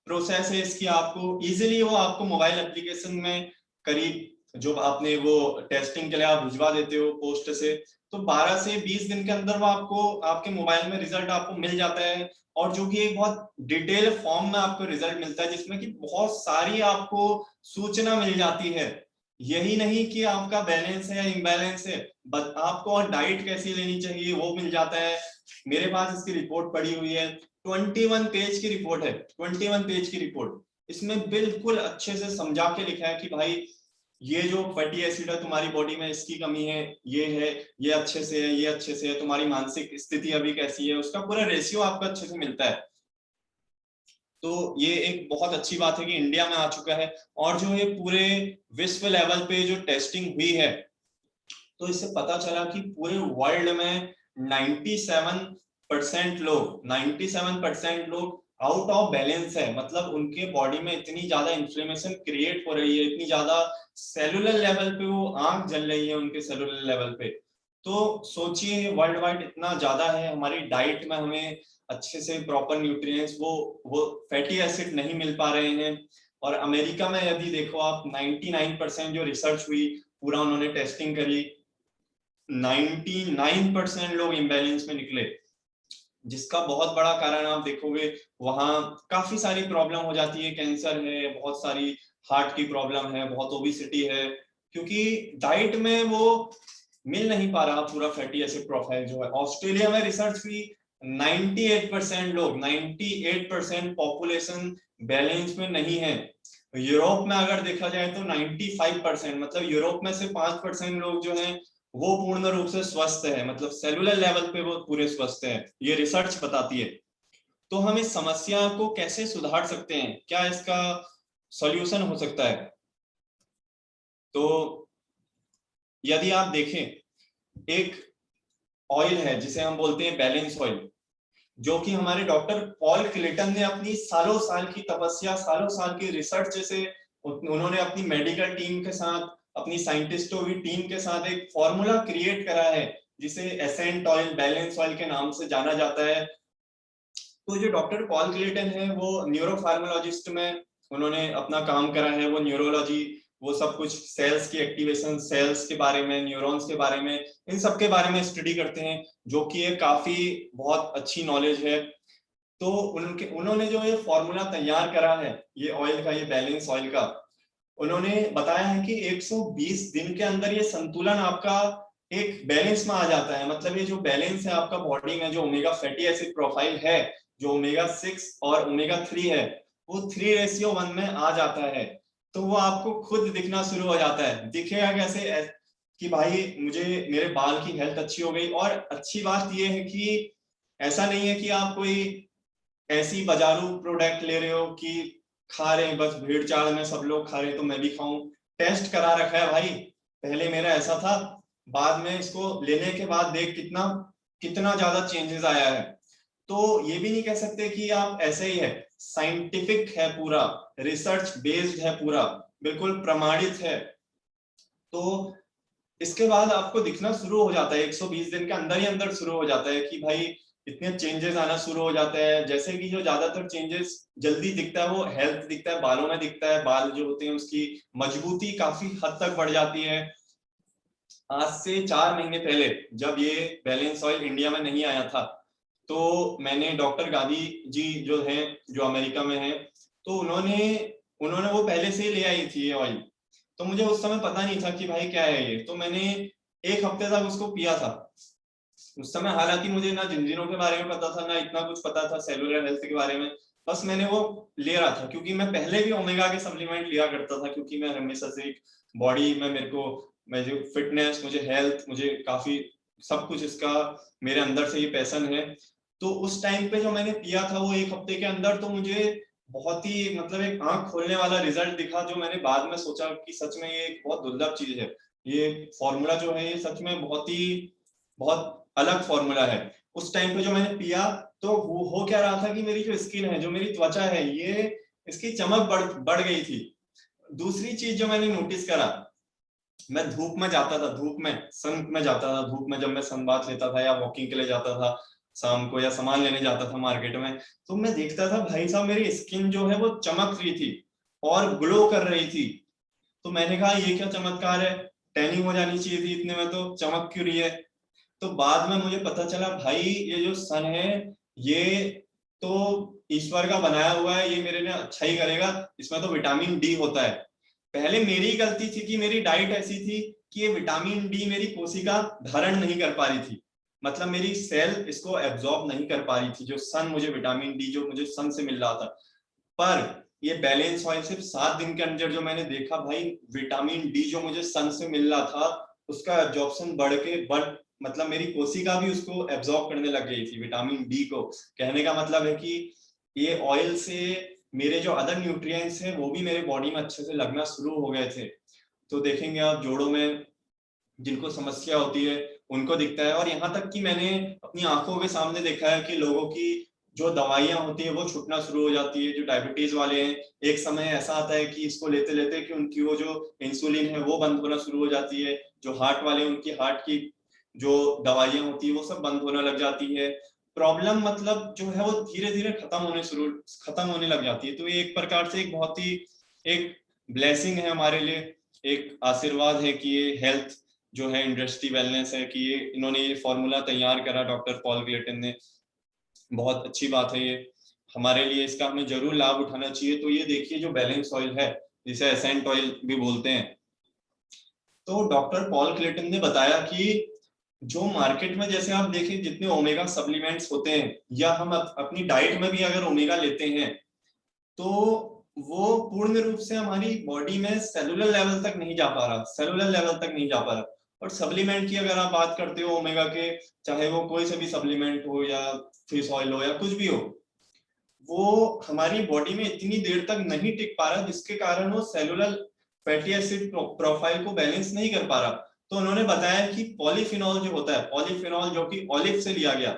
प्रोसेस है इसकी। आपको इजीली वो आपको मोबाइल एप्लीकेशन में करीब जो आपने वो टेस्टिंग के लिए आप भिजवा देते हो पोस्ट से, तो 12 से 20 दिन के अंदर वो आपको आपके मोबाइल में रिजल्ट आपको मिल जाता है। और जो कि एक बहुत डिटेल फॉर्म में आपको रिजल्ट मिलता है, जिसमें कि बहुत सारी आपको सूचना मिल जाती है यही नहीं कि आपका बैलेंस है या इम्बैलेंस है, बट आपको और डाइट कैसी लेनी चाहिए वो मिल जाता है। मेरे पास इसकी रिपोर्ट पड़ी हुई है, 21 पेज की रिपोर्ट है, 21 पेज की रिपोर्ट। इसमें बिल्कुल अच्छे से समझा के लिखा है कि भाई ये जो फैटी एसिड है तुम्हारी बॉडी में, इसकी कमी है, ये अच्छे से है, ये अच्छे से है, तुम्हारी मानसिक स्थिति अभी कैसी है, उसका पूरा रेशियो आपको अच्छे से मिलता है। तो ये एक बहुत अच्छी बात है कि इंडिया में आ चुका है। और जो ये पूरे विश्व लेवल पे जो टेस्टिंग हुई है, तो इससे पता चला कि पूरे वर्ल्ड में 97% लोग आउट ऑफ बैलेंस है। मतलब उनके बॉडी में इतनी ज्यादा इन्फ्लेमेशन क्रिएट हो रही है, इतनी ज्यादा सेलुलर लेवल पे वो आंख जल रही है उनके सेलुलर लेवल पे। तो सोचिए वर्ल्ड वाइड इतना ज्यादा है, हमारी डाइट में हमें अच्छे से प्रॉपर न्यूट्रिएंट्स वो फैटी एसिड नहीं मिल पा रहे हैं। और अमेरिका में यदि देखो आप, 99% जो रिसर्च हुई, पूरा उन्होंने टेस्टिंग करी, 99% लोग इम्बैलेंस में निकले। जिसका बहुत बड़ा कारण आप देखोगे, वहां काफी सारी प्रॉब्लम हो जाती है, कैंसर है, बहुत सारी हार्ट की प्रॉब्लम है, बहुत ओबिसिटी है, क्योंकि डाइट में वो मिल नहीं पा रहा पूरा फैटी एसिड प्रोफाइल जो है। ऑस्ट्रेलिया में रिसर्च हुई, 98% पॉपुलेशन बैलेंस में नहीं है। यूरोप में अगर देखा जाए तो 95%, मतलब यूरोप में से 5% लोग जो हैं वो पूर्ण रूप से स्वस्थ है, मतलब सेलुलर लेवल पे वो पूरे स्वस्थ है, ये रिसर्च बताती है। तो हम इस समस्या को कैसे सुधार सकते हैं, क्या इसका सॉल्यूशन हो सकता है? तो यदि आप देखें, एक ऑयल है जिसे हम बोलते हैं बैलेंस ऑयल, जो कि हमारे डॉक्टर पॉल क्लेटन ने अपनी सालों साल की तपस्या, सालों साल की रिसर्च से, उन्होंने अपनी मेडिकल टीम के साथ, अपनी साइंटिस्टों की टीम के साथ एक फॉर्मूला क्रिएट करा है, जिसे एसेंट ऑयल, बैलेंस ऑयल के नाम से जाना जाता है। तो जो डॉक्टर पॉल क्लेटन है वो न्यूरोफार्मोलॉजिस्ट में उन्होंने अपना काम करा है, वो न्यूरोलॉजी, वो सब कुछ सेल्स की एक्टिवेशन, सेल्स के बारे में, न्यूरॉन्स के बारे में, इन सब के बारे में स्टडी करते हैं, जो कि ये काफी बहुत अच्छी नॉलेज है। तो उन्होंने जो ये फॉर्मूला तैयार करा है, ये ऑयल का, ये बैलेंस ऑयल का, उन्होंने बताया है कि 120 दिन के अंदर ये संतुलन आपका एक बैलेंस में आ जाता है। मतलब ये जो बैलेंस है आपका बॉडी में, जो ओमेगा फैटी एसिड प्रोफाइल है, जो ओमेगा 6 और ओमेगा 3 है, वो 3:1 में आ जाता है। तो वो आपको खुद दिखना शुरू हो जाता है। दिखेगा कैसे? कि भाई मुझे, मेरे बाल की हेल्थ अच्छी हो गई। और अच्छी बात ये है कि ऐसा नहीं है कि आप कोई ऐसी बाजारू प्रोडक्ट ले रहे हो कि खा रहे हैं बस, भीड़ चाल में सब लोग खा रहे हैं तो मैं भी खाऊं। टेस्ट करा रखा है भाई, पहले मेरा ऐसा था, बाद में इसको लेने के बाद देख कितना कितना ज्यादा चेंजेस आया है। तो ये भी नहीं कह सकते कि आप ऐसे ही है, साइंटिफिक है, पूरा रिसर्च बेस्ड है, पूरा बिल्कुल प्रमाणित है। तो इसके बाद आपको दिखना शुरू हो जाता है, 120 दिन के अंदर ही अंदर शुरू हो जाता है कि भाई इतने चेंजेस आना शुरू हो जाता है। जैसे कि जो ज्यादातर चेंजेस जल्दी दिखता है वो हेल्थ दिखता है, बालों में दिखता है। बाल जो होते हैं उसकी मजबूती काफी हद तक बढ़ जाती है। आज से 4 महीने पहले जब ये बैलेंस ऑयल इंडिया में नहीं आया था, तो मैंने डॉक्टर गांधी जी जो है, जो अमेरिका में है, तो उन्होंने उन्होंने वो पहले से ही ले आई थी ये ऑयल। तो मुझे उस समय पता नहीं था कि भाई क्या है ये, तो मैंने 1 हफ्ते तक उसको पिया था। उस समय हालांकि मुझे ना जिंजीरों के बारे में पता था, ना इतना कुछ पता था सेलुलर हेल्थ के बारे में, बस मैंने वो ले रहा था क्योंकि मैं पहले भी ओमेगा के सप्लीमेंट लिया करता था, क्योंकि मैं हमेशा से बॉडी में, मेरे को, मैं जो फिटनेस, मुझे हेल्थ, मुझे काफी सब कुछ इसका मेरे अंदर से ये पैशन है। तो उस टाइम पे जो मैंने पिया था वो 1 हफ्ते के अंदर, तो मुझे बहुत ही, मतलब एक आंख खोलने वाला रिजल्ट दिखा, जो मैंने बाद में सोचा कि सच में ये एक बहुत दुर्लभ चीज है। ये फॉर्मूला जो है ये सच में बहुत अलग फॉर्मूला है। उस टाइम पे जो मैंने पिया, तो वो हो क्या रहा था कि मेरी जो स्किन है, जो मेरी त्वचा है, ये इसकी चमक बढ़ गई थी। दूसरी चीज जो मैंने नोटिस करा, मैं धूप में जाता था, धूप में सन में जाता था, धूप में जब मैं सन बाथ लेता था या वॉकिंग के लिए जाता था शाम को, या सामान लेने जाता था मार्केट में, तो मैं देखता था भाई साहब मेरी स्किन जो है वो चमक रही थी और ग्लो कर रही थी। तो मैंने कहा ये क्या चमत्कार है, टैनिंग हो जानी चाहिए थी इतने में, तो चमक क्यों रही है? तो बाद में मुझे पता चला भाई ये जो सन है, ये तो ईश्वर का बनाया हुआ है, ये मेरे लिए अच्छा ही करेगा, इसमें तो विटामिन डी होता है। पहले मेरी गलती थी कि मेरी डाइट ऐसी थी कि ये विटामिन डी मेरी कोशिका धारण नहीं कर पा रही थी, मतलब मेरी सेल इसको एब्जॉर्ब नहीं कर पा रही थी, जो सन मुझे विटामिन डी जो मुझे सन से मिल रहा था। पर ये बैलेंस ऑयल सिर्फ 7 दिन के अंदर जो मैंने देखा भाई, विटामिन डी जो मुझे सन से मिल रहा था उसका एब्जॉर्प्शन बढ़ मतलब मेरी कोशिका भी उसको एब्जॉर्ब करने लग गई थी विटामिन डी को। कहने का मतलब है कि ये ऑयल से मेरे जो अदर न्यूट्रिएंट्स हैं वो भी मेरे बॉडी में अच्छे से लगना शुरू हो गए थे। तो देखेंगे आप जोड़ों में जिनको समस्या होती है उनको दिखता है, और यहाँ तक कि मैंने अपनी आंखों के सामने देखा है कि लोगों की जो दवाइयां होती है वो छूटना शुरू हो जाती है। जो डायबिटीज वाले हैं, एक समय ऐसा आता है कि इसको लेते लेते कि उनकी वो जो इंसुलिन है वो बंद होना शुरू हो जाती है। जो हार्ट वाले हैं उनकी हार्ट की जो दवाइयां होती है वो सब बंद होने लग जाती है। प्रॉब्लम मतलब जो है वो धीरे धीरे खत्म होने लग जाती है। तो ये एक प्रकार से एक बहुत ही एक ब्लेसिंग है हमारे लिए, एक आशीर्वाद है कि ये हेल्थ जो है इंडस्ट्री वेलनेस है कि ये इन्होंने ये फॉर्मूला तैयार करा डॉक्टर पॉल क्लेटन ने। बहुत अच्छी बात है ये हमारे लिए, इसका हमें जरूर लाभ उठाना चाहिए। तो ये देखिए जो बैलेंस ऑयल है जिसे एसेंट ऑयल भी बोलते हैं, तो डॉक्टर पॉल क्लेटन ने बताया कि जो मार्केट में जैसे आप देखें जितने ओमेगा सप्लीमेंट्स होते हैं या हम अपनी डाइट में भी अगर ओमेगा लेते हैं तो वो पूर्ण रूप से हमारी बॉडी में सेलुलर लेवल तक नहीं जा पा रहा, सेलुलर लेवल तक नहीं जा पा रहा। और सप्लीमेंट की अगर आप बात करते हो ओमेगा के, चाहे वो कोई से भी सप्लीमेंट हो या फिश ऑयल हो या कुछ भी हो, वो हमारी बॉडी में इतनी देर तक नहीं टिक पा रहा जिसके कारण वो सेलुलर फैटी एसिड प्रोफाइल को बैलेंस नहीं कर पा रहा। तो उन्होंने बताया कि पॉलीफिनॉल जो होता है, पॉलीफिनॉल जो कि ऑलिव से लिया गया,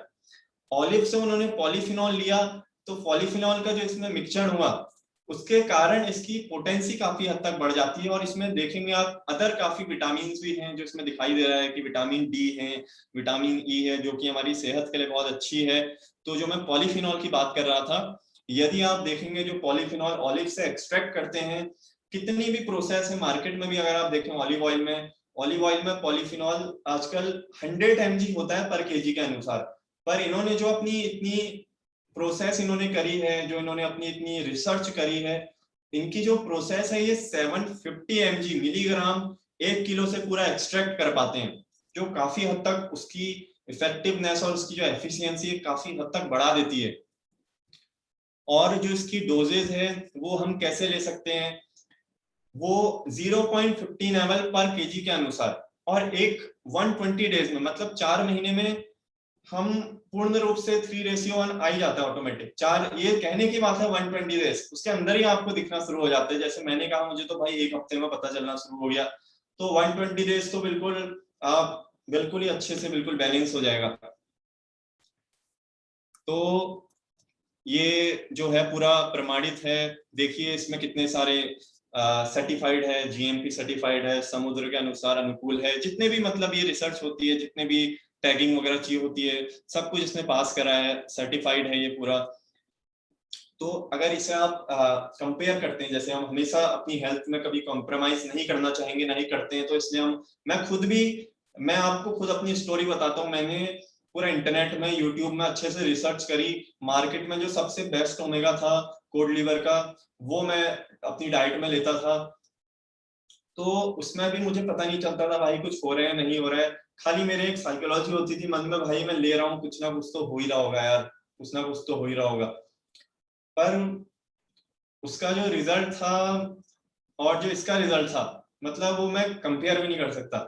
ऑलिव से उन्होंने पॉलीफिनॉल लिया, तो पॉलीफिनॉल का जो इसमें मिक्सचर हुआ उसके कारण इसकी पोटेंसी काफी हद तक बढ़ जाती है। और इसमें देखेंगे आप अदर काफी विटामिन भी हैं जो इसमें दिखाई दे रहा है कि विटामिन डी है, विटामिन ई है, जो कि हमारी सेहत के लिए बहुत अच्छी है। तो जो मैं पॉलीफिनॉल की बात कर रहा था, यदि आप देखेंगे जो पॉलीफिनॉल ऑलिव से एक्सट्रैक्ट करते हैं, कितनी भी प्रोसेस है मार्केट में भी अगर आप देखें ऑलिव ऑयल में पॉलीफिनॉल आजकल 100 mg होता है पर केजी के अनुसार। पर इन्होंने जो अपनी इतनी प्रोसेस इन्होंने करी है, जो इन्होंने अपनी इतनी रिसर्च करी है, इनकी जो प्रोसेस है ये 750 mg मिलीग्राम 1 किलो से पूरा एक्सट्रैक्ट कर पाते हैं, जो काफी हद तक उसकी इफेक्टिवनेस और उसकी जो एफिशिएंसी है काफी हद तक बढ़ा देती है। और जो इसकी डोजेज है वो हम कैसे ले सकते हैं, वो 0.15 ml पर केजी के अनुसार, और एक 120 डेज में मतलब 4 महीने में हम पूर्ण रूप से 3:1 आ ही जाता है ऑटोमेटिक। चार, ये कहने की बात है 120 डेज, उसके अंदर ही आपको दिखना शुरू हो जाता है। जैसे मैंने कहा मुझे तो भाई 1 हफ्ते में पता चलना शुरू हो गया, तो 120 डेज तो बिल्कुल आप बिल्कुल ही अच्छे से बिल्कुल बैलेंस हो जाएगा। तो ये जो है पूरा प्रमाणित है, देखिए इसमें कितने सारे सर्टिफाइड है, जीएमपी सर्टिफाइड है, समुद्र के अनुसार अनुकूल है, जितने भी मतलब ये रिसर्च होती है, जितने भी टैगिंग वगैरह चीज होती है, सब कुछ इसने पास करा है, सर्टिफाइड है ये पूरा। तो अगर इसे आप कंपेयर करते हैं, जैसे हम हमेशा अपनी हेल्थ में कभी कॉम्प्रोमाइज नहीं करना चाहेंगे, नहीं करते हैं, तो इसलिए मैं आपको खुद अपनी स्टोरी बताता हूँ। मैंने पूरा इंटरनेट में यूट्यूब में अच्छे से रिसर्च करी, मार्केट में जो सबसे बेस्ट ओमेगा था कोड लीवर का, वो मैं अपनी डाइट में लेता था। तो उसमें भी मुझे पता नहीं चलता था भाई कुछ हो रहा है नहीं हो रहा है, खाली मेरे एक साइकोलॉजी होती थी मन में, भाई मैं ले रहा हूँ कुछ ना कुछ तो हो ही रहा होगा यार, कुछ ना कुछ तो हो ही रहा होगा। पर उसका जो रिजल्ट था और जो इसका रिजल्ट था, मतलब वो मैं कंपेयर भी नहीं कर सकता।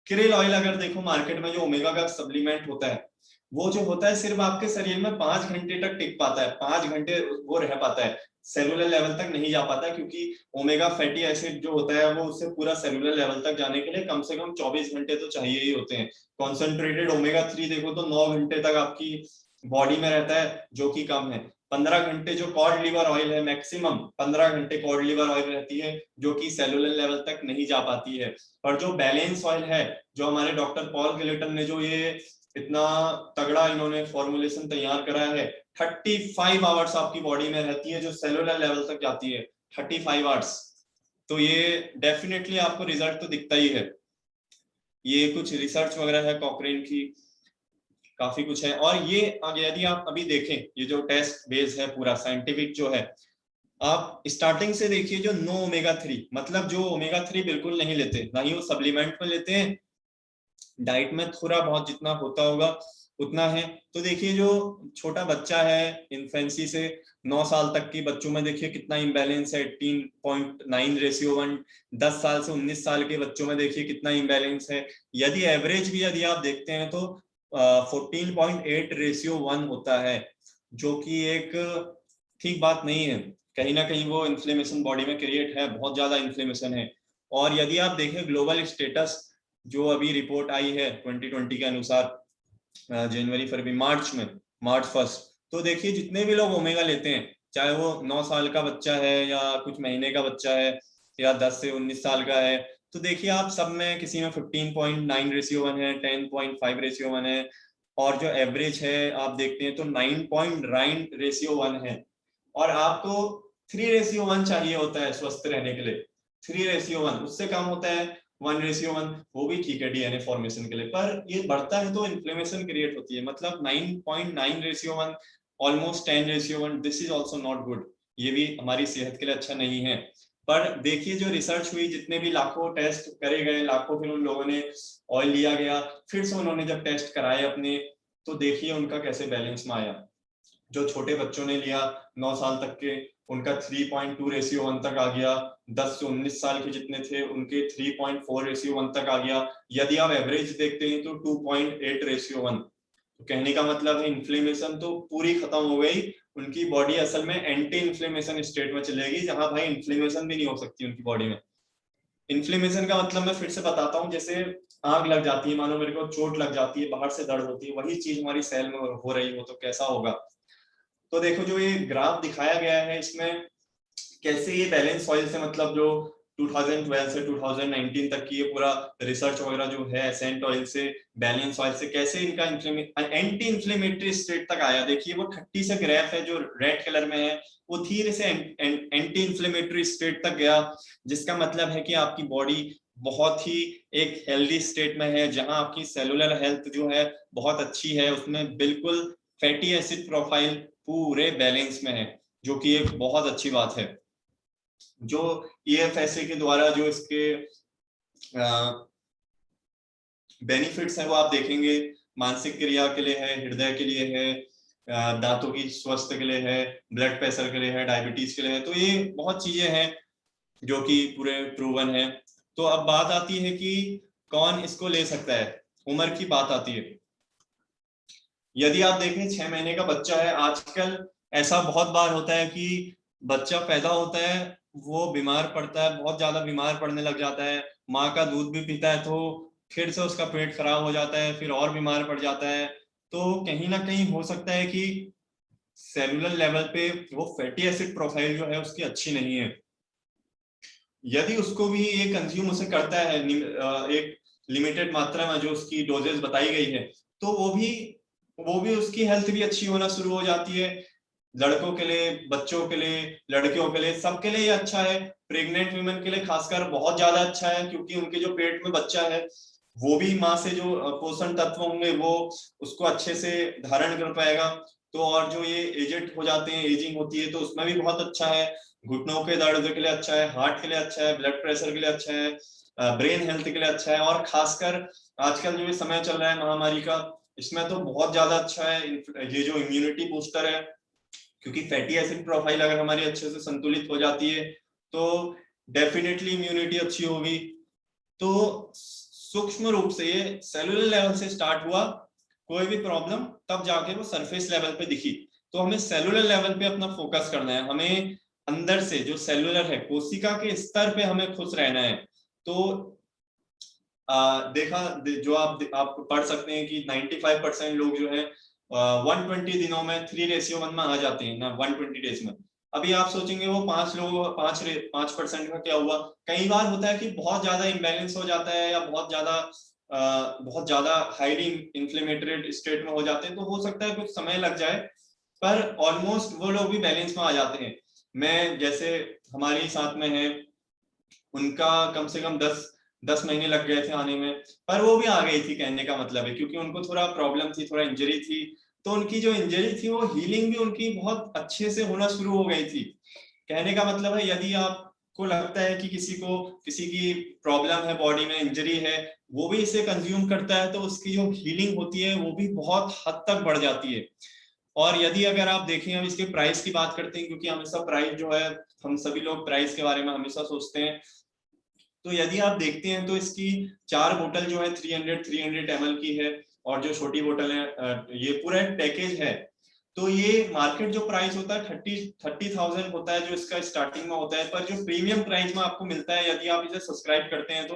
क्रिल ऑयल अगर देखो मार्केट में जो ओमेगा का सप्लीमेंट होता है, वो जो होता है सिर्फ आपके शरीर में 5 घंटे तक टिक पाता है, 5 घंटे वो रह पाता है, सेलुलर लेवल तक नहीं जा पाता, क्योंकि ओमेगा फैटी एसिड जो होता है वो उससे पूरा सेलुलर लेवल तक जाने के लिए कम से कम 24 घंटे तो चाहिए ही होते हैं। कॉन्सेंट्रेटेड ओमेगा 3 देखो तो 9 घंटे तक आपकी बॉडी में रहता है, जो कि कम है। 15 घंटे जो कॉड लिवर ऑयल है, मैक्सिमम 15 घंटे कॉड लिवर ऑयल रहती है, जो कि सेलुलर लेवल तक नहीं जा पाती है। और जो बैलेंस ऑयल है, जो हमारे डॉक्टर पॉल क्लेटन ने जो ये इतना तगड़ा इन्होंने फॉर्मुलेशन तैयार करा है, 35 आवर्स आपकी बॉडी में रहती है, जो सेलुलर लेवल तक जाती है 35 आवर्स। तो ये डेफिनेटली आपको रिजल्ट तो दिखता ही है। ये कुछ रिसर्च वगैरह है कॉकरेन की, काफी कुछ है। और ये यदि आप अभी देखें, ये जो टेस्ट बेस है पूरा साइंटिफिक जो है, आप स्टार्टिंग से देखिए जो नो ओमेगा 3, मतलब जो ओमेगा 3 बिल्कुल नहीं लेते, ना ही वो सप्लीमेंट में लेते हैं, डाइट में थोड़ा बहुत जितना होता होगा उतना है। तो देखिए जो छोटा बच्चा है इन्फेंसी से 9 साल तक के बच्चों में देखिए कितना इम्बैलेंस है, 18.9:1। 10 साल से 19 साल के बच्चों में देखिए कितना इम्बैलेंस है। यदि एवरेज भी यदि आप देखते हैं तो 14.8:1 होता है, जो कि एक ठीक बात नहीं है। कहीं ना कहीं वो इन्फ्लेमेशन बॉडी में क्रिएट है, बहुत ज्यादा इन्फ्लेमेशन है। और यदि आप देखें ग्लोबल स्टेटस जो अभी रिपोर्ट आई है 2020 के अनुसार, जनवरी फरवरी मार्च में, मार्च 1, तो देखिए जितने भी लोग ओमेगा लेते हैं, चाहे वो 9 साल का बच्चा है या कुछ महीने का बच्चा है या 10 से 19 साल का है, तो देखिए आप सब में किसी में 15.9:1 है, 10.5:1 है, और जो एवरेज है आप देखते हैं तो 9.9:1 है। और आपको 3:1 चाहिए होता है स्वस्थ रहने के लिए, 3:1, उससे कम होता है 1:1, वो भी ठीक है डीएनए फॉर्मेशन के लिए, पर ये बढ़ता है तो इन्फ्लेमेशन क्रिएट होती है। मतलब 9.9:1, almost 10:1, this is also not good, ये भी हमारी सेहत के लिए अच्छा नहीं है। पर देखिए जो रिसर्च हुई, जितने भी लाखों टेस्ट करे गए, लाखों फिर उन लोगों ने ऑयल लिया गया, फिर से उन्होंने जब टेस्ट कराए अपने, तो देखिए उनका कैसे बैलेंस में आया। जो छोटे बच्चों ने लिया 9 साल तक के, उनका 3.2:1 तक आ गया। 10 से 19 साल के जितने थे उनके 3.4:1 तक आ गया। यदि आप एवरेज देखते हैं तो 2.8:1। तो कहने का मतलब है इन्फ्लेमेशन तो पूरी खत्म हो गई, उनकी बॉडी असल में एंटी इन्फ्लेमेशन स्टेट में चलेगी, जहां भाई इन्फ्लेमेशन भी नहीं हो सकती उनकी बॉडी में। इन्फ्लेमेशन का मतलब मैं फिर से बताता हूँ, जैसे आग लग जाती है, मानो मेरे को चोट लग जाती है, बाहर से दर्द होती है, वही चीज हमारी सेल में हो रही हो तो कैसा होगा। तो देखो जो ये ग्राफ दिखाया गया है इसमें कैसे ये बैलेंस ऑयल से, मतलब जो 2012 से 2019 तक की ये पूरा रिसर्च वगैरह जो है एसेंट ऑयल से, बैलेंस ऑयल से, कैसे इनका एंटी इन्फ्लेमेटरी स्टेट तक आया। देखिए वो 30 से ग्राफ है जो रेड कलर में है, वो धीरे से एंटी इन्फ्लेमेटरी स्टेट तक गया, जिसका मतलब है कि आपकी बॉडी बहुत ही एक हेल्दी स्टेट में है, जहां आपकी सेलुलर हेल्थ जो है बहुत अच्छी है, उसमें बिल्कुल फैटी एसिड प्रोफाइल पूरे बैलेंस में है, जो कि एक बहुत अच्छी बात है। जो ईएफएसए के द्वारा जो इसके बेनिफिट्स हैं वो आप देखेंगे, मानसिक क्रिया के लिए है, हृदय के लिए है, दांतों की स्वास्थ्य के लिए है, ब्लड प्रेशर के लिए है, डायबिटीज के लिए है। तो ये बहुत चीजें हैं जो कि पूरे प्रूवन है। तो अब बात आती है कि कौन इसको ले सकता है, उम्र की बात आती है। यदि आप देखें 6 महीने का बच्चा है, आजकल ऐसा बहुत बार होता है कि बच्चा पैदा होता है, वो बीमार पड़ता है, बहुत ज्यादा बीमार पड़ने लग जाता है, माँ का दूध भी पीता है तो फिर से उसका पेट खराब हो जाता है, फिर और बीमार पड़ जाता है। तो कहीं ना कहीं हो सकता है कि सेलुलर लेवल पे वो फैटी एसिड प्रोफाइल जो है उसकी अच्छी नहीं है। यदि उसको भी ये कंज्यूम उसे करता है एक लिमिटेड मात्रा में जो उसकी डोजेस बताई गई है, तो वो भी उसकी हेल्थ भी अच्छी होना शुरू हो जाती है। लड़कों के लिए, बच्चों के लिए, लड़कियों के लिए, सबके लिए ये अच्छा है। प्रेग्नेंट वुमेन के लिए खासकर बहुत ज्यादा अच्छा है, क्योंकि उनके जो पेट में बच्चा है वो भी माँ से जो पोषण तत्व होंगे वो उसको अच्छे से धारण कर पाएगा। तो और जो ये एजेड हो जाते हैं, एजिंग होती है, तो उसमें भी बहुत अच्छा है। घुटनों के दर्द के लिए अच्छा है, हार्ट के लिए अच्छा है, ब्लड प्रेशर के लिए अच्छा है, ब्रेन हेल्थ के लिए अच्छा है। और खासकर आजकल जो ये समय चल रहा है महामारी का, इसमें तो बहुत ज्यादा अच्छा है ये जो इम्यूनिटी बूस्टर है, क्योंकि फैटी एसिड प्रोफाइल अगर हमारी अच्छे से संतुलित हो जाती है तो डेफिनेटली इम्यूनिटी अच्छी होगी। तो सूक्ष्म रूप से ये सेलुलर लेवल से स्टार्ट हुआ, कोई भी प्रॉब्लम तब जाके वो सरफेस लेवल पे दिखी। तो हमें सेलुलर लेवल पे अपना फोकस करना है, हमें अंदर से जो सेलुलर है, कोशिका के स्तर पे हमें खुश रहना है। तो देखा जो आप पढ़ सकते हैं कि 95% लोग जो है 120 दिनों में 3:1 में आ जाते हैं ना, 120 डेज में। अभी आप सोचेंगे वो 5% का क्या हुआ। कई बार होता है कि बहुत ज्यादा इम्बैलेंस हो जाता है, या बहुत ज्यादा हाईली इन्फ्लेमेटरी स्टेट में हो जाते हैं, तो हो सकता है कुछ समय लग जाए, पर ऑलमोस्ट वो लोग भी बैलेंस में आ जाते हैं। मैं जैसे हमारे साथ में है, उनका कम से कम 10 महीने लग गए थे आने में, पर वो भी आ गई थी, कहने का मतलब है, क्योंकि उनको थोड़ा प्रॉब्लम थी, थोड़ा इंजरी थी। तो उनकी जो इंजरी थी वो हीलिंग भी उनकी बहुत अच्छे से होना शुरू हो गई थी। कहने का मतलब है यदि आपको लगता है कि किसी की प्रॉब्लम है, बॉडी में इंजरी है, वो भी इसे कंज्यूम करता है, तो उसकी जो हीलिंग होती है वो भी बहुत हद तक बढ़ जाती है। और यदि अगर आप देखें, हम इसके प्राइस की बात करते हैं, क्योंकि हमेशा प्राइस जो है, हम सभी लोग प्राइस के बारे में हमेशा सोचते हैं। तो यदि आप देखते हैं तो इसकी 4 बोतल जो है 300 ml की है, और जो छोटी बोतल है ये पूरा एक पैकेज है। तो ये मार्केट जो प्राइस होता है 30,000 होता है, जो इसका स्टार्टिंग में होता है, पर जो प्रीमियम प्राइस में आपको मिलता है यदि आप इसे सब्सक्राइब करते हैं तो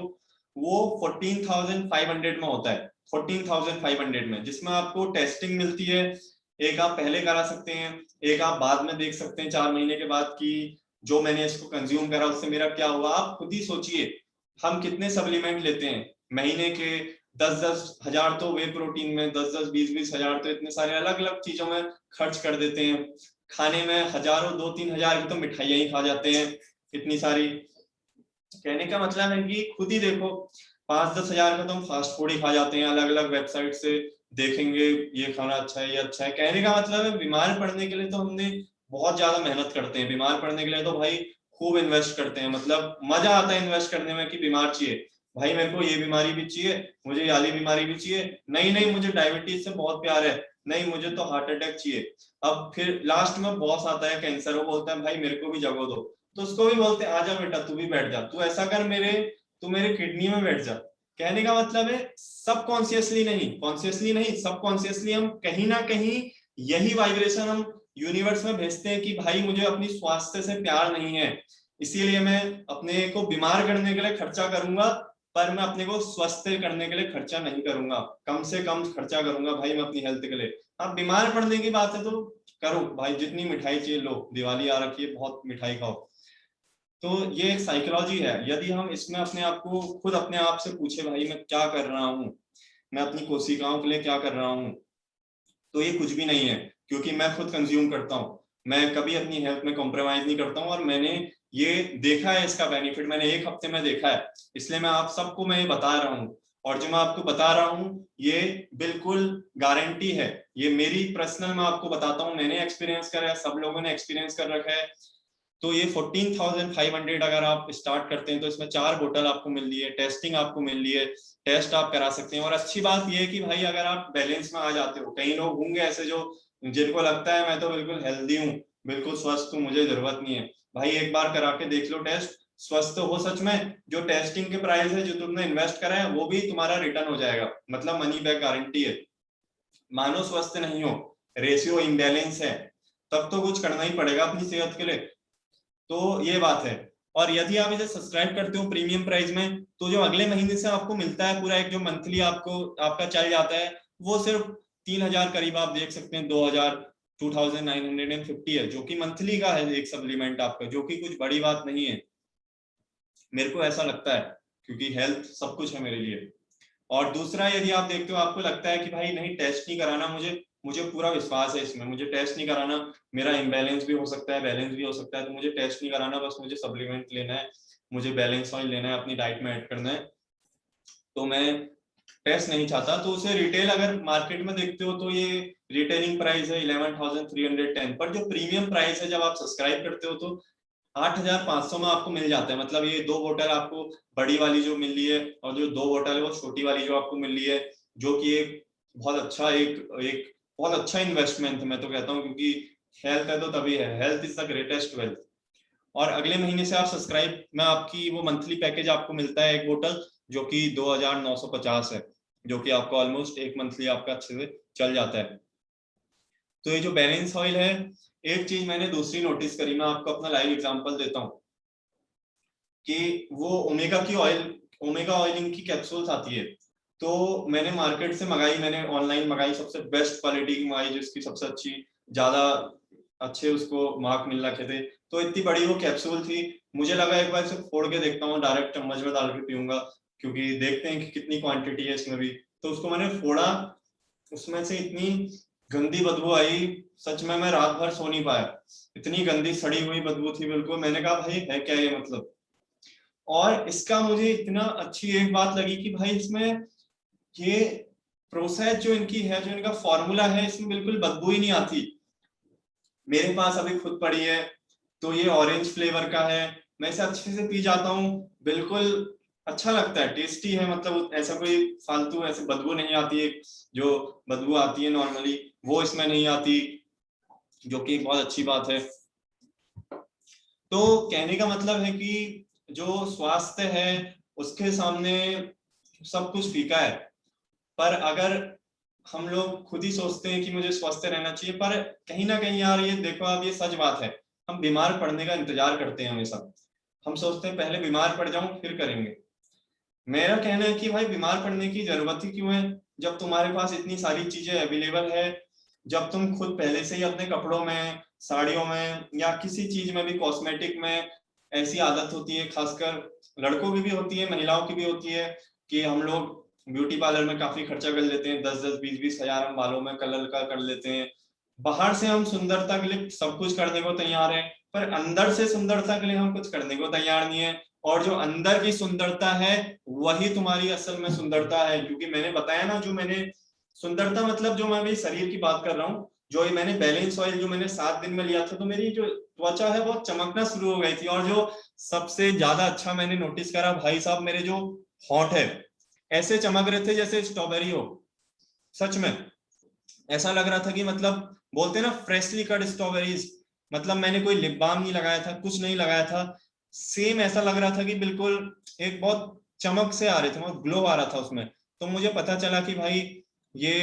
वो 14,500 में होता है। 14,500 में, जिसमें आपको टेस्टिंग मिलती है। एक आप पहले करा सकते हैं, एक आप बाद में देख सकते हैं 4 महीने के बाद कि जो मैंने इसको कंज्यूम करा उससे मेरा क्या हुआ। आप खुद ही सोचिए, हम कितने सप्लीमेंट लेते हैं महीने के, 10-10 हजार तो वे प्रोटीन में, 10-10 20-20 हजार तो इतने सारे अलग अलग चीजों में खर्च कर देते हैं। खाने में हजारों, 2-3 हजार की तो मिठाइयां ही खा जाते हैं, इतनी सारी। कहने का मतलब है कि खुद ही देखो, 5-10 हजार का तो हम फास्ट फूड ही खा जाते हैं, अलग अलग वेबसाइट से देखेंगे ये खाना अच्छा है, ये अच्छा है। कहने का मतलब है बीमार पड़ने के लिए तो हमने बहुत ज्यादा मेहनत करते हैं, बीमार पड़ने के लिए तो भाई खूब इन्वेस्ट करते हैं, मतलब मजा आता है इन्वेस्ट करने में कि बीमार चाहिए भाई, मेरे को ये बीमारी भी चाहिए, मुझे ये वाली बीमारी भी चाहिए, नहीं नहीं मुझे डायबिटीज से बहुत प्यार है, नहीं मुझे तो हार्ट अटैक चाहिए। अब फिर लास्ट में बॉस आता है कैंसर, वो बोलता है भाई मेरे को भी जगह दो, तो उसको भी बोलते हैं आजा बेटा तू भी बैठ जा, तू ऐसा कर तू मेरे किडनी में बैठ जा। कहने का मतलब है सबकॉन्शियसली नहीं, कॉन्शियसली नहीं, सबकॉन्शियसली हम कहीं ना कहीं यही वाइब्रेशन हम यूनिवर्स में भेजते हैं कि भाई मुझे अपनी स्वास्थ्य से प्यार नहीं है, इसीलिए मैं अपने को बीमार करने के लिए खर्चा करूंगा, पर मैं अपने को स्वस्थ करने के लिए खर्चा नहीं करूंगा, कम से कम खर्चा करूंगा भाई मैं अपनी हेल्थ के लिए। अब बीमार पड़ने की बात है तो करो भाई, जितनी मिठाई चाहिए लो, दिवाली आ रखी है बहुत मिठाई खाओ। तो ये एक साइकोलॉजी है। यदि हम इसमें अपने आप को खुद अपने आप से पूछे भाई मैं क्या कर रहा हूँ, मैं अपनी कोशिकाओं के लिए क्या कर रहा हूँ, तो ये कुछ भी नहीं है, क्योंकि मैं खुद कंज्यूम करता हूँ, मैं कभी अपनी हेल्थ में कॉम्प्रोमाइज नहीं करता हूँ, और मैंने ये देखा है, इसका बेनिफिट मैंने 1 हफ्ते में देखा है, इसलिए मैं आप सबको मैं ये बता रहा हूँ। और जो मैं आपको बता रहा हूँ ये बिल्कुल गारंटी है, ये मेरी पर्सनल मैं आपको बताता हूँ, मैंने एक्सपीरियंस करा है, सब लोगों ने एक्सपीरियंस कर रखा है। तो ये 14,500 अगर आप स्टार्ट करते हैं तो इसमें 4 बोतल आपको मिल रही है, टेस्टिंग आपको मिल रही है, टेस्ट आप करा सकते हैं। और अच्छी बात ये है कि भाई अगर आप बैलेंस में आ जाते हो, कई लोग होंगे ऐसे जो जिनको लगता है मैं तो बिल्कुल हेल्दी हूँ, बिल्कुल स्वस्थ हूँ, मुझे जरूरत नहीं है, भाई एक बार करा के देख लो टेस्ट, स्वस्थ हो सच में, जो टेस्टिंग के प्राइस है जो तुमने इन्वेस्ट करा है वो भी तुम्हारा रिटर्न हो जाएगा, मतलब मनी बैक गारंटी है। मानो स्वस्थ नहीं हो, रेशियो इम्बैलेंस है, तब तो कुछ करना ही पड़ेगा अपनी सेहत के लिए। तो ये बात है। और यदि आप इसे सब्सक्राइब करते हो प्रीमियम प्राइस में, तो जो अगले महीने से आपको मिलता है पूरा एक जो मंथली आपको आपका चल जाता है, वो सिर्फ 3,000 करीब आप देख सकते हैं, 2,000 2,950 है, जो कि मंथली का है एक सप्लीमेंट आपका, जो कि कुछ बड़ी बात नहीं है, मेरे को ऐसा लगता है, क्योंकि हेल्थ सब कुछ है मेरे लिए। और दूसरा, यदि आप देखते हो आपको लगता है कि भाई नहीं टेस्ट नहीं कराना, मुझे मुझे पूरा विश्वास है इसमें, मुझे टेस्ट नहीं कराना, मेरा इम्बैलेंस भी हो सकता है, बैलेंस भी हो सकता है, तो मुझे टेस्ट नहीं कराना, बस मुझे सप्लीमेंट लेना है, मुझे बैलेंस ऑयल लेना है, अपनी डाइट में ऐड करना है, तो मैं टेस्ट नहीं चाहता, तो उसे रिटेल अगर मार्केट में देखते हो तो ये रिटेलिंग प्राइस है 11,310, पर जो प्रीमियम प्राइस है जब आप सब्सक्राइब करते हो तो 8,500 में आपको मिल जाता है। मतलब ये 2 बोतल आपको बड़ी वाली जो मिल रही है, और जो 2 बोतल है वो छोटी वाली जो आपको मिल रही है, जो कि एक बहुत अच्छा एक एक बहुत अच्छा इन्वेस्टमेंट है मैं तो कहता हूँ, क्योंकि हेल्थ है तो तभी है, health is the greatest wealth. और अगले महीने से आप सब्सक्राइब में आपकी वो मंथली पैकेज आपको मिलता है एक बोतल, जो कि 2,950 है, जो कि आपको ऑलमोस्ट एक मंथली आपका अच्छे से चल जाता है। तो ये जो बैलेंस ऑयल है, एक चीज मैंने दूसरी नोटिस करी, मैं आपको अपना लाइव एग्जांपल देता हूँ, कि वो ओमेगा ऑयलिंग की कैप्सूल्स आती है, तो मैंने मार्केट से मंगाई, मैंने ऑनलाइन मंगाई, सबसे बेस्ट क्वालिटी की मंगाई, जिसकी सबसे अच्छी, ज्यादा अच्छे उसको मार्क मिल रखे थे, तो इतनी बड़ी वो कैप्सूल थी, मुझे लगा एक बार इसे फोड़ के देखता हूँ, डायरेक्ट चम्मच में डाल के पीऊंगा, क्योंकि देखते हैं कि कितनी क्वांटिटी है इसमें भी। तो उसको मैंने फोड़ा, उसमें से इतनी गंदी बदबू आई, सच में मैं रात भर सो नहीं पाया, इतनी गंदी सड़ी हुई बदबू थी बिल्कुल। मैंने कहा भाई है क्या ये, मतलब। और इसका मुझे इतना अच्छी एक बात लगी कि भाई इसमें ये प्रोसेस जो इनकी है, जो इनका फॉर्मूला है, इसमें बिल्कुल बदबू ही नहीं आती। मेरे पास अभी खुद पड़ी है, तो ये ऑरेंज फ्लेवर का है, मैं इसे अच्छे से पी जाता हूँ, बिल्कुल अच्छा लगता है, टेस्टी है, मतलब ऐसा कोई फालतू ऐसे बदबू नहीं आती है, जो बदबू आती है नॉर्मली वो इसमें नहीं आती, जो कि बहुत अच्छी बात है। तो कहने का मतलब है कि जो स्वास्थ्य है उसके सामने सब कुछ फीका है, पर अगर हम लोग खुद ही सोचते हैं कि मुझे स्वस्थ रहना चाहिए, पर कहीं ना कहीं यार ये देखो आप, ये सच बात है, हम बीमार पड़ने का इंतजार करते हैं हमेशा, हम सोचते हैं पहले बीमार पड़ जाऊं फिर करेंगे। मेरा कहना है कि भाई बीमार पड़ने की जरूरत ही क्यों है, जब तुम्हारे पास इतनी सारी चीजें अवेलेबल है, जब तुम खुद पहले से ही अपने कपड़ों में, साड़ियों में, या किसी चीज में भी, कॉस्मेटिक में, ऐसी आदत होती है, खासकर लड़कों की भी होती है, महिलाओं की भी होती है, कि हम लोग ब्यूटी पार्लर में काफी खर्चा कर लेते हैं, 10-10 20-20 हजार हम बालों में कलर का कर लेते हैं। बाहर से हम सुंदरता के लिए सब कुछ करने को तैयार है, पर अंदर से सुंदरता के लिए हम कुछ करने को तैयार नहीं है। और जो अंदर की सुंदरता है वही तुम्हारी असल में सुंदरता है, क्योंकि मैंने बताया ना, जो मैंने सुंदरता मतलब जो मैं अभी शरीर की बात कर रहा हूँ, जो ये मैंने बैलेंस ऑयल जो मैंने 7 दिन में लिया था, तो मेरी जो त्वचा है बहुत चमकना शुरू हो गई थी। और जो सबसे ज्यादा अच्छा मैंने नोटिस करा भाई साहब, मेरे जो होंठ है ऐसे चमक रहे थे जैसे स्ट्रॉबेरी हो, सच में ऐसा लग रहा था कि मतलब बोलते हैं ना फ्रेशली कट स्ट्रॉबेरीज, मतलब मैंने कोई लिप बाम नहीं लगाया था, कुछ नहीं लगाया था, सेम ऐसा लग रहा था कि बिल्कुल एक बहुत चमक से आ रहे थे, बहुत ग्लो आ रहा था उसमें। तो मुझे पता चला कि भाई ये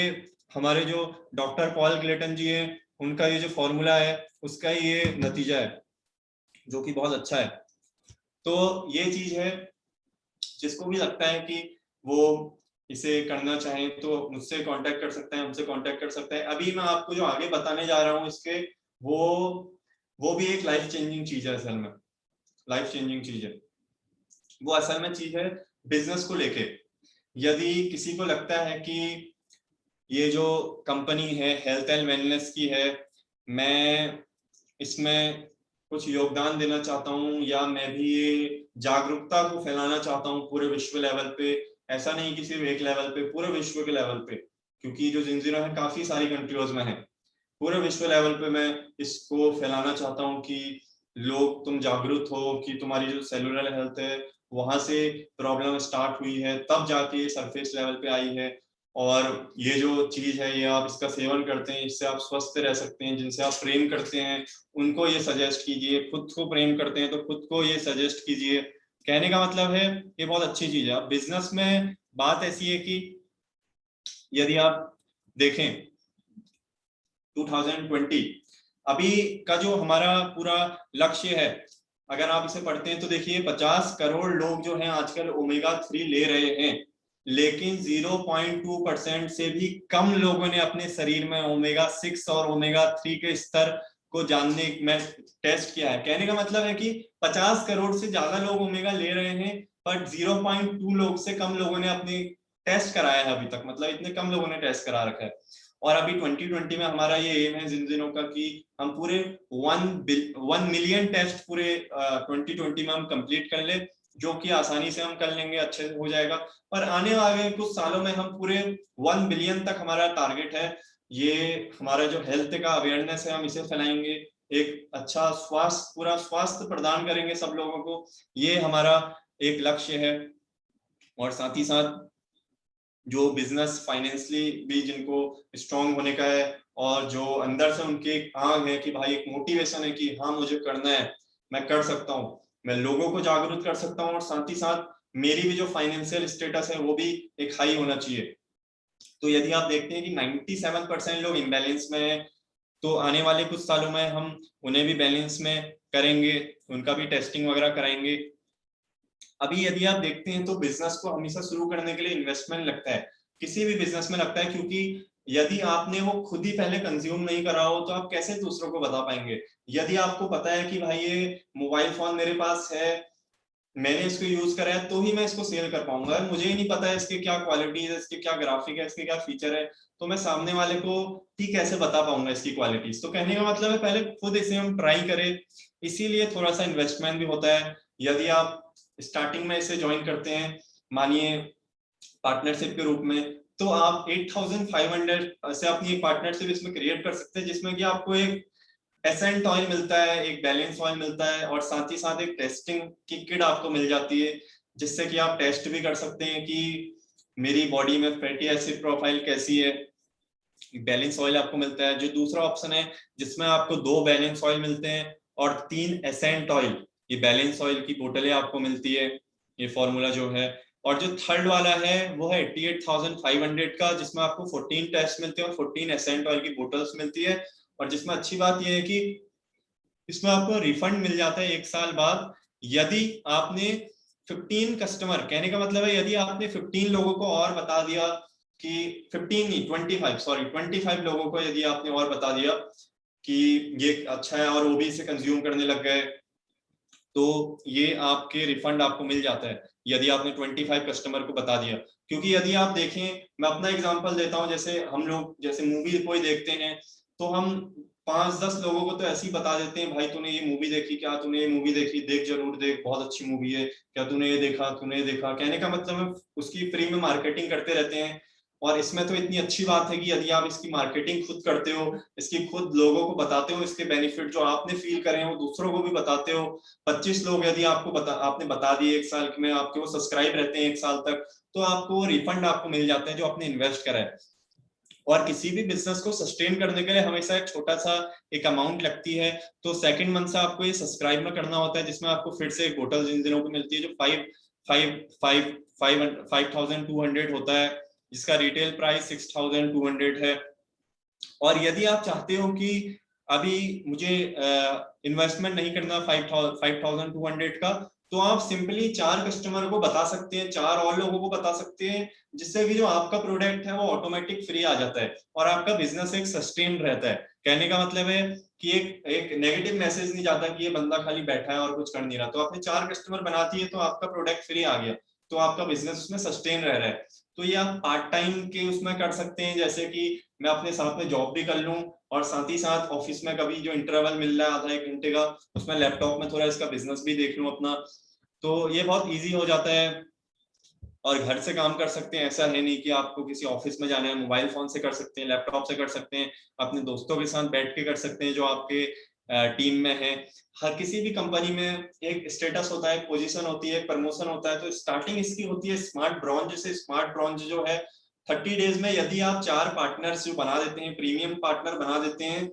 हमारे जो डॉक्टर पॉल क्लेटन जी हैं, उनका ये जो फॉर्मूला है उसका ये नतीजा है, जो कि बहुत अच्छा है। तो ये चीज है, जिसको भी लगता है कि वो इसे करना चाहे तो मुझसे कांटेक्ट कर सकते हैं, हमसे कांटेक्ट कर सकते हैं। अभी मैं आपको जो आगे बताने जा रहा हूँ इसके, वो वो भी एक लाइफ चेंजिंग चीज है, असल में लाइफ चेंजिंग चीज है। वो असल में चीज है बिजनेस को लेके। यदि किसी को लगता है कि ये जो कंपनी है हेल्थ एंड वेलनेस की है, मैं इसमें कुछ योगदान देना चाहता हूँ, या मैं भी ये जागरूकता को फैलाना चाहता हूँ पूरे विश्व लेवल पे, ऐसा नहीं कि सिर्फ एक लेवल पे, पूरे विश्व के लेवल पे, क्योंकि जो जिंजीरा है काफी सारी कंट्रीज में है, पूरे विश्व लेवल पे मैं इसको फैलाना चाहता हूँ कि लोग तुम जागरूक हो कि तुम्हारी जो सेलुलर हेल्थ है वहां से प्रॉब्लम स्टार्ट हुई है, तब जाके सरफेस लेवल पे आई है। और ये जो चीज है ये आप इसका सेवन करते हैं, इससे आप स्वस्थ रह सकते हैं। जिनसे आप प्रेम करते हैं उनको ये सजेस्ट कीजिए, खुद को प्रेम करते हैं तो खुद को ये सजेस्ट कीजिए। कहने का मतलब है ये बहुत अच्छी चीज है। अब बिजनेस में बात ऐसी है कि यदि आप देखें 2020 अभी का जो हमारा पूरा लक्ष्य है, अगर आप इसे पढ़ते हैं तो देखिए 50 करोड़ लोग जो हैं आजकल ओमेगा 3 ले रहे हैं, लेकिन 0.2% से भी कम लोगों ने अपने शरीर में ओमेगा 6 और ओमेगा 3 के स्तर को जानने में टेस्ट किया है। कहने का मतलब है कि 50 करोड़ से ज्यादा लोग ओमेगा ले रहे हैं, पर 0.2 लोग से कम लोगों ने अपने टेस्ट कराया है अभी तक, मतलब इतने कम लोगों ने टेस्ट करा रखा है। और अभी 2020 में हमारा ये एम है जिन का कि हम पूरे 1 मिलियन टेस्ट पूरे 2020 में हम कंप्लीट कर ले, जो कि आसानी से हम कर लेंगे, अच्छे से हो जाएगा। पर आने वाले कुछ सालों में हम पूरे 1 बिलियन तक हमारा टारगेट है। ये हमारा जो हेल्थ का अवेयरनेस है हम इसे फैलाएंगे, एक अच्छा स्वास्थ्य, पूरा स्वास्थ्य प्रदान करेंगे सब लोगों को, ये हमारा एक लक्ष्य है। और साथ ही साथ जो बिजनेस फाइनेंशियली भी जिनको स्ट्रांग होने का है, और जो अंदर से उनके एक आग है कि भाई एक मोटिवेशन है कि हाँ मुझे करना है, मैं कर सकता हूँ, मैं लोगों को जागरूक कर सकता हूँ, और साथ ही साथ मेरी भी जो फाइनेंशियल स्टेटस है वो भी एक हाई होना चाहिए। तो यदि आप देखते हैं कि 97% लोग इम्बैलेंस में है, तो आने वाले कुछ सालों में हम उन्हें भी बैलेंस में करेंगे, उनका भी टेस्टिंग वगैरह कराएंगे। अभी यदि आप देखते हैं तो बिजनेस को हमेशा शुरू करने के लिए इन्वेस्टमेंट लगता है, किसी भी बिजनेस में लगता है, क्योंकि यदि आपने वो खुद ही पहले कंज्यूम नहीं करा हो तो आप कैसे दूसरों को बता पाएंगे। यदि आपको पता है कि भाई ये मोबाइल फोन मेरे पास है, मैंने इसको यूज करा है, तो ही मैं इसको सेल कर पाऊंगा। मुझे ही नहीं पता है इसके क्या क्वालिटी है, इसके क्या ग्राफिक है, इसके क्या फीचर है, तो मैं सामने वाले को ही कैसे बता पाऊंगा इसकी क्वालिटीज। तो कहने का मतलब है पहले खुद इसे हम ट्राई करें, इसीलिए थोड़ा सा इन्वेस्टमेंट भी होता है। यदि आप स्टार्टिंग में इसे ज्वाइन करते हैं, मानिए पार्टनरशिप के रूप में, तो आप 8500 से अपनी एक पार्टनरशिप इसमें क्रिएट कर सकते हैं, जिसमें कि आपको एक एसेंट ऑयल मिलता है, एक बैलेंस ऑयल मिलता है, और साथ ही साथ एक टेस्टिंग की किट आपको मिल जाती है, जिससे कि आप टेस्ट भी कर सकते हैं कि मेरी बॉडी में फैटी एसिड प्रोफाइल कैसी है। बैलेंस ऑयल आपको मिलता है। जो दूसरा ऑप्शन है जिसमें आपको 2 बैलेंस ऑयल मिलते हैं और 3 एसेंट ऑयल, ये बैलेंस ऑयल की बोतलें आपको मिलती है, ये फॉर्मूला जो है। और जो थर्ड वाला है वो है 88,500 का, जिसमें आपको 14 टेस्ट मिलते हैं और 14 एसेंट ऑयल की बोतल्स मिलती है। और जिसमें अच्छी बात यह है कि इसमें आपको रिफंड मिल जाता है 1 साल बाद, यदि आपने 15 कस्टमर, कहने का मतलब है यदि आपने 15 लोगों को और बता दिया कि 15 नहीं 25, सॉरी 25 लोगों को यदि आपने और बता दिया कि ये अच्छा है और वो भी इसे कंज्यूम करने लग गए, तो ये आपके रिफंड आपको मिल जाता है यदि आपने 25 कस्टमर को बता दिया। क्योंकि यदि आप देखें, मैं अपना एग्जांपल देता हूं, जैसे हम लोग जैसे मूवी कोई देखते हैं तो हम 5-10 लोगों को तो ऐसे ही बता देते हैं, भाई तूने ये मूवी देखी क्या, तूने ये मूवी देखी, देख जरूर देख, बहुत अच्छी मूवी है, क्या तूने ये देखा, तूने ये देखा। कहने का मतलब है उसकी फ्री में मार्केटिंग करते रहते हैं। और इसमें तो इतनी अच्छी बात है कि यदि आप इसकी मार्केटिंग खुद करते हो, इसकी खुद लोगों को बताते हो, इसके बेनिफिट जो आपने फील करे हो दूसरों को भी बताते हो। 25 लोग यदि आपने बता दिए 1 साल में, आपके वो सब्सक्राइब रहते हैं 1 साल तक, तो आपको रिफंड आपको मिल जाते हैं जो आपने इन्वेस्ट करा है। और किसी भी बिजनेस को सस्टेन करने के लिए हमेशा एक छोटा सा एक अमाउंट लगती है। तो सेकंड मंथ से आपको ये सब्सक्राइब में करना होता है, जिसमें आपको फिर से एक बोतल जिन दिनों को मिलती है जो 5,200 होता है, जिसका रिटेल प्राइस 6,200 है। और यदि आप चाहते हो कि अभी मुझे इन्वेस्टमेंट नहीं करना 5,200 का, तो आप सिंपली 4 कस्टमर को बता सकते हैं, 4 और लोगों को बता सकते हैं, जिससे कि जो आपका प्रोडक्ट है वो ऑटोमेटिक फ्री आ जाता है और आपका बिजनेस एक सस्टेन रहता है। कहने का मतलब है कि एक नेगेटिव मैसेज नहीं जाता कि ये बंदा खाली बैठा है और कुछ कर नहीं रहा। तो आपने 4 कस्टमर बनाती है तो आपका प्रोडक्ट फ्री आ गया, तो आपका बिजनेस उसमें सस्टेन रह रहा है। तो ये आप पार्ट टाइम के उसमें कर सकते हैं, जैसे कि मैं अपने साथ में जॉब भी कर लूं और साथ ही साथ ऑफिस में कभी जो इंटरवल मिल रहा है आधा 1 घंटे का, उसमें लैपटॉप में थोड़ा इसका बिजनेस भी देख लूं अपना। तो ये बहुत इजी हो जाता है और घर से काम कर सकते हैं। ऐसा है नहीं कि आपको किसी ऑफिस में जाना है, मोबाइल फोन से कर सकते हैं, लैपटॉप से कर सकते हैं, अपने दोस्तों के साथ बैठ के कर सकते हैं जो आपके टीम में है। हर किसी भी कंपनी में एक स्टेटस होता है, पोजीशन होती है, प्रमोशन होता है। तो स्टार्टिंग इसकी होती है स्मार्ट ब्रॉन्ज से। स्मार्ट ब्रॉन्ज जो है 30 डेज में यदि आप 4 पार्टनर्स जो बना देते हैं, प्रीमियम पार्टनर बना देते हैं,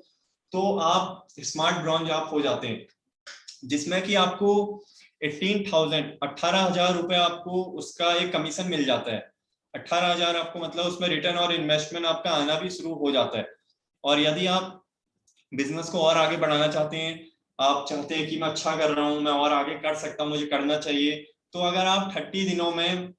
तो आप स्मार्ट ब्रॉन्ज आप हो जाते हैं, जिसमें कि आपको 18,000 रुपए आपको उसका एक कमीशन मिल जाता है। 18,000 आपको मतलब उसमें रिटर्न और इन्वेस्टमेंट आपका आना भी शुरू हो जाता है। और यदि आप बिजनेस को और आगे बढ़ाना चाहते हैं, आप चाहते हैं कि मैं अच्छा कर रहा हूं, मैं और आगे कर सकता हूं, मुझे करना चाहिए, तो अगर आप 30 दिनों में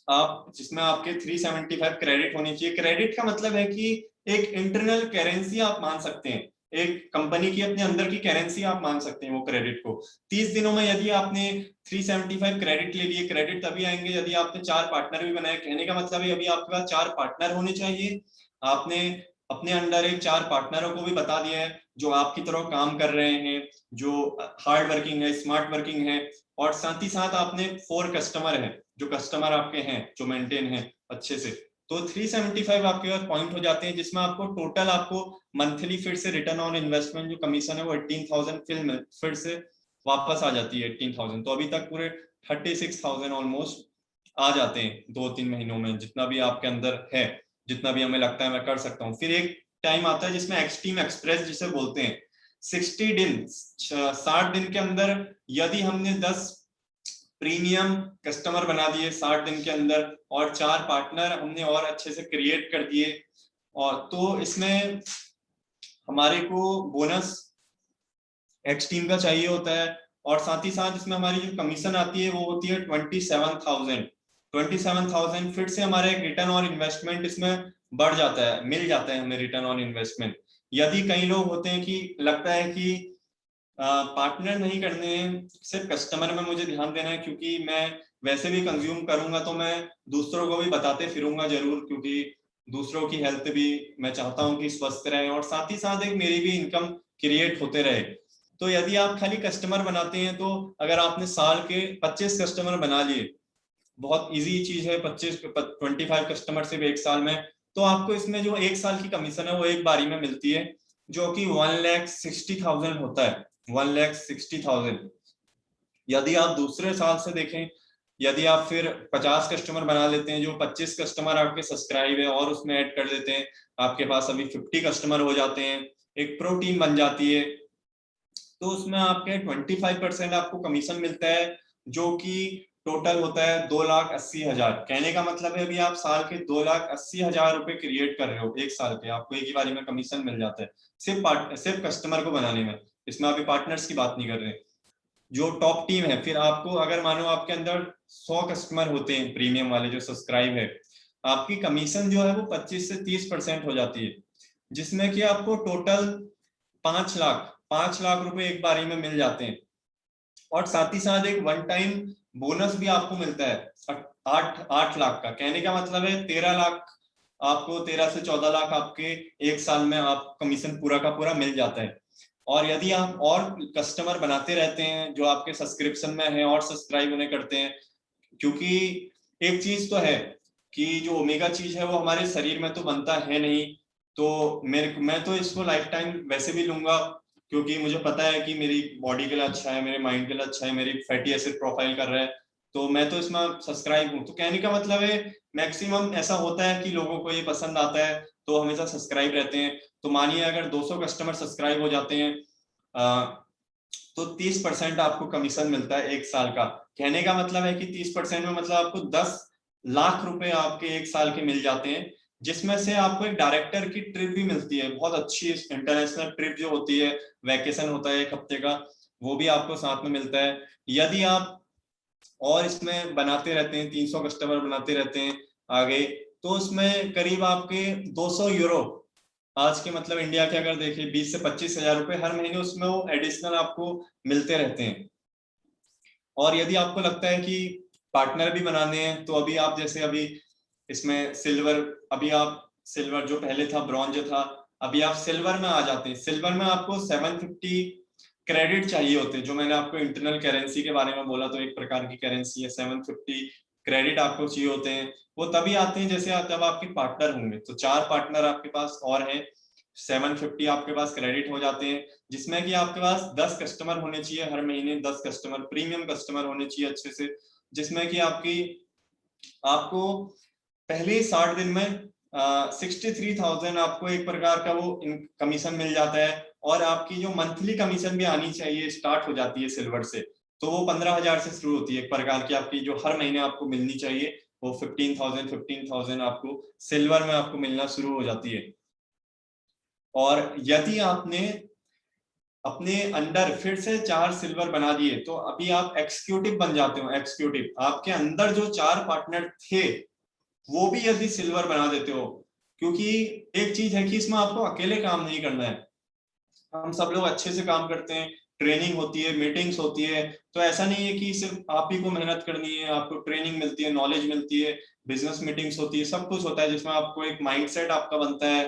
आप जिसमें आपके 375 क्रेडिट होनी चाहिए। क्रेडिट का मतलब है कि एक इंटरनल करेंसी आप मान सकते हैं, एक कंपनी की अपने अंदर की करेंसी आप मान सकते हैं वो क्रेडिट को। 30 दिनों में यदि आपने 375 क्रेडिट ले लिए, क्रेडिट तभी आएंगे यदि आपने 4 पार्टनर भी बनाए। कहने का मतलब है अभी आपके पास 4 पार्टनर होने चाहिए। आपने अपने अंडर एक 4 पार्टनरों को भी बता दिया है जो आपकी तरह काम कर रहे हैं, जो हार्ड वर्किंग है, स्मार्ट वर्किंग है। और साथ ही साथ आपने 4 कस्टमर है, जो कस्टमर आपके हैं जो मेंटेन है अच्छे से। तो 375 आपके पास पॉइंट हो जाते हैं, जिसमें आपको टोटल आपको मंथली फिर से रिटर्न ऑन इन्वेस्टमेंट जो कमीशन है वो 18,000 फिर से वापस आ जाती है 18,000। तो अभी तक पूरे 36,000 ऑलमोस्ट आ जाते हैं 2-3 महीनों में, जितना भी आपके अंदर है, जितना भी हमें लगता है मैं कर सकता हूँ। फिर एक टाइम आता है जिसमें एक्सट्रीम एक्सप्रेस जिसे बोलते हैं, 60 दिन 60 दिन के अंदर यदि हमने 10 प्रीमियम कस्टमर बना दिए 60 दिन के अंदर और 4 पार्टनर हमने और अच्छे से क्रिएट कर दिए, और तो इसमें हमारे को बोनस एक्स टीम का चाहिए होता है। और साथ ही साथ इसमें हमारी जो कमीशन आती है वो होती है 27,000 फिर से हमारे रिटर्न और इन्वेस्टमेंट इसमें बढ़ जाता है, मिल जाता है हमें रिटर्न ऑन इन्वेस्टमेंट। यदि कई लोग होते हैं कि लगता है कि पार्टनर नहीं करने हैं, सिर्फ कस्टमर में मुझे ध्यान देना है, क्योंकि मैं वैसे भी कंज्यूम करूंगा तो मैं दूसरों को भी बताते फिरूंगा जरूर, क्योंकि दूसरों की हेल्थ भी मैं चाहता हूं कि स्वस्थ रहे और साथ ही साथ एक मेरी भी इनकम क्रिएट होते रहे। तो यदि आप खाली कस्टमर बनाते हैं, तो अगर आपने साल के 25 कस्टमर बना लिए, बहुत इजी चीज है 25 कस्टमर सिर्फ 1 साल में, तो आपको इसमें जो 1 साल की कमीशन है वो एक बारी में मिलती है। जो कि 1,60,000 होता है, 1,60,000। यदि आप दूसरे साल से देखें, यदि आप फिर 50 कस्टमर बना लेते हैं, जो 25 कस्टमर आपके सब्सक्राइब है और उसमें ऐड कर देते हैं, आपके पास अभी 50 कस्टमर हो जाते हैं, एक प्रो टीम बन जाती है, तो उसमें आपके 25% आपको कमीशन मिलता है, जो कि टोटल होता है 2,80,000। कहने का मतलब है अभी आप साल के 2,80,000 रुपए क्रिएट कर रहे हो एक साल के, आपको एक ही बारी में कमीशन मिल जाता है सिर्फ कस्टमर को बनाने में। इसमें अभी पार्टनर्स की बात नहीं कर रहे, जो टॉप टीम है। फिर आपको अगर मानो आपके अंदर 100 कस्टमर होते हैं प्रीमियम वाले जो सब्सक्राइब है, आपकी कमीशन जो है वो 25 से 30% हो जाती है, जिसमें कि आपको टोटल 5 लाख रुपए एक बारी में मिल जाते हैं। और साथ ही साथ एक वन टाइम बोनस भी आपको मिलता है 8 लाख का। कहने का मतलब है 13 लाख आपको, 13 से 14 लाख आपके एक साल में आप कमीशन पूरा का पूरा मिल जाता है। और यदि आप और कस्टमर बनाते रहते हैं जो आपके सब्सक्रिप्शन में है और सब्सक्राइब उन्हें करते हैं, क्योंकि एक चीज तो है कि जो ओमेगा चीज है वो हमारे शरीर में तो बनता है नहीं, तो मैं तो इसको लाइफ टाइम वैसे भी लूंगा, क्योंकि मुझे पता है कि मेरी बॉडी के लिए अच्छा है, मेरे माइंड के लिए अच्छा है, मेरी फैटी एसिड प्रोफाइल कर रहा है, तो मैं तो इसमें सब्सक्राइब हूँ। तो कहने का मतलब है मैक्सिमम ऐसा होता है कि लोगों को ये पसंद आता है तो हमेशा सब्सक्राइब रहते हैं। तो मानिए अगर 200 कस्टमर सब्सक्राइब हो जाते हैं तो 30% आपको कमीशन मिलता है एक साल का। कहने का मतलब है कि 30% में मतलब आपको 10 लाख रुपए आपके एक साल के मिल जाते हैं, जिसमें से आपको एक डायरेक्टर की ट्रिप भी मिलती है, बहुत अच्छी इंटरनेशनल ट्रिप जो होती है, वैकेशन होता है 1 हफ्ते का, वो भी आपको साथ में मिलता है। यदि आप और इसमें बनाते रहते हैं, 300 कस्टमर बनाते रहते हैं आगे, तो उसमें करीब आपके 200 यूरो, आज के मतलब इंडिया के अगर देखें 20 से 25 हजार रुपए हर महीने उसमें वो एडिशनल आपको मिलते रहते हैं। और यदि आपको लगता है कि पार्टनर भी बनाने हैं, तो अभी आप जैसे अभी इसमें सिल्वर, अभी आप सिल्वर जो पहले था ब्रॉन्ज था, अभी आप सिल्वर में आ जाते हैं। सिल्वर में आपको 750 क्रेडिट चाहिए होते हैं, जो मैंने आपको इंटरनल करेंसी के बारे में बोला, तो एक प्रकार की करेंसी है, 750 क्रेडिट आपको चाहिए होते हैं। वो तभी आते हैं जैसे जब आपके पार्टनर होंगे, तो 4 पार्टनर आपके पास और हैं, 750 आपके पास क्रेडिट हो जाते हैं, जिसमें कि आपके पास 10 कस्टमर होने चाहिए हर महीने, 10 कस्टमर प्रीमियम कस्टमर होने चाहिए अच्छे से, जिसमें कि आपको पहले 60 दिन में 63,000 आपको एक प्रकार का वो कमीशन मिल जाता है। और आपकी जो मंथली कमीशन भी आनी चाहिए स्टार्ट हो जाती है सिल्वर से, तो वो 15,000 से शुरू होती है एक प्रकार की, आपकी जो हर महीने आपको मिलनी चाहिए वो 15,000 आपको सिल्वर में आपको मिलना शुरू हो जाती है। और यदि आपने अपने अंडर फिर से 4 सिल्वर बना दिए, तो अभी आप एक्सिक्यूटिव बन जाते हो। एक्सिक्यूटिव, आपके अंदर जो 4 पार्टनर थे वो भी यदि सिल्वर बना देते हो, क्योंकि एक चीज है कि इसमें आपको अकेले काम नहीं करना है, हम सब लोग अच्छे से काम करते हैं, ट्रेनिंग होती है, मीटिंग्स होती है, तो ऐसा नहीं है कि सिर्फ आप ही को मेहनत करनी है, आपको ट्रेनिंग मिलती है, नॉलेज मिलती है, बिजनेस मीटिंग्स होती है, सब कुछ होता है, जिसमें आपको एक माइंडसेट आपका बनता है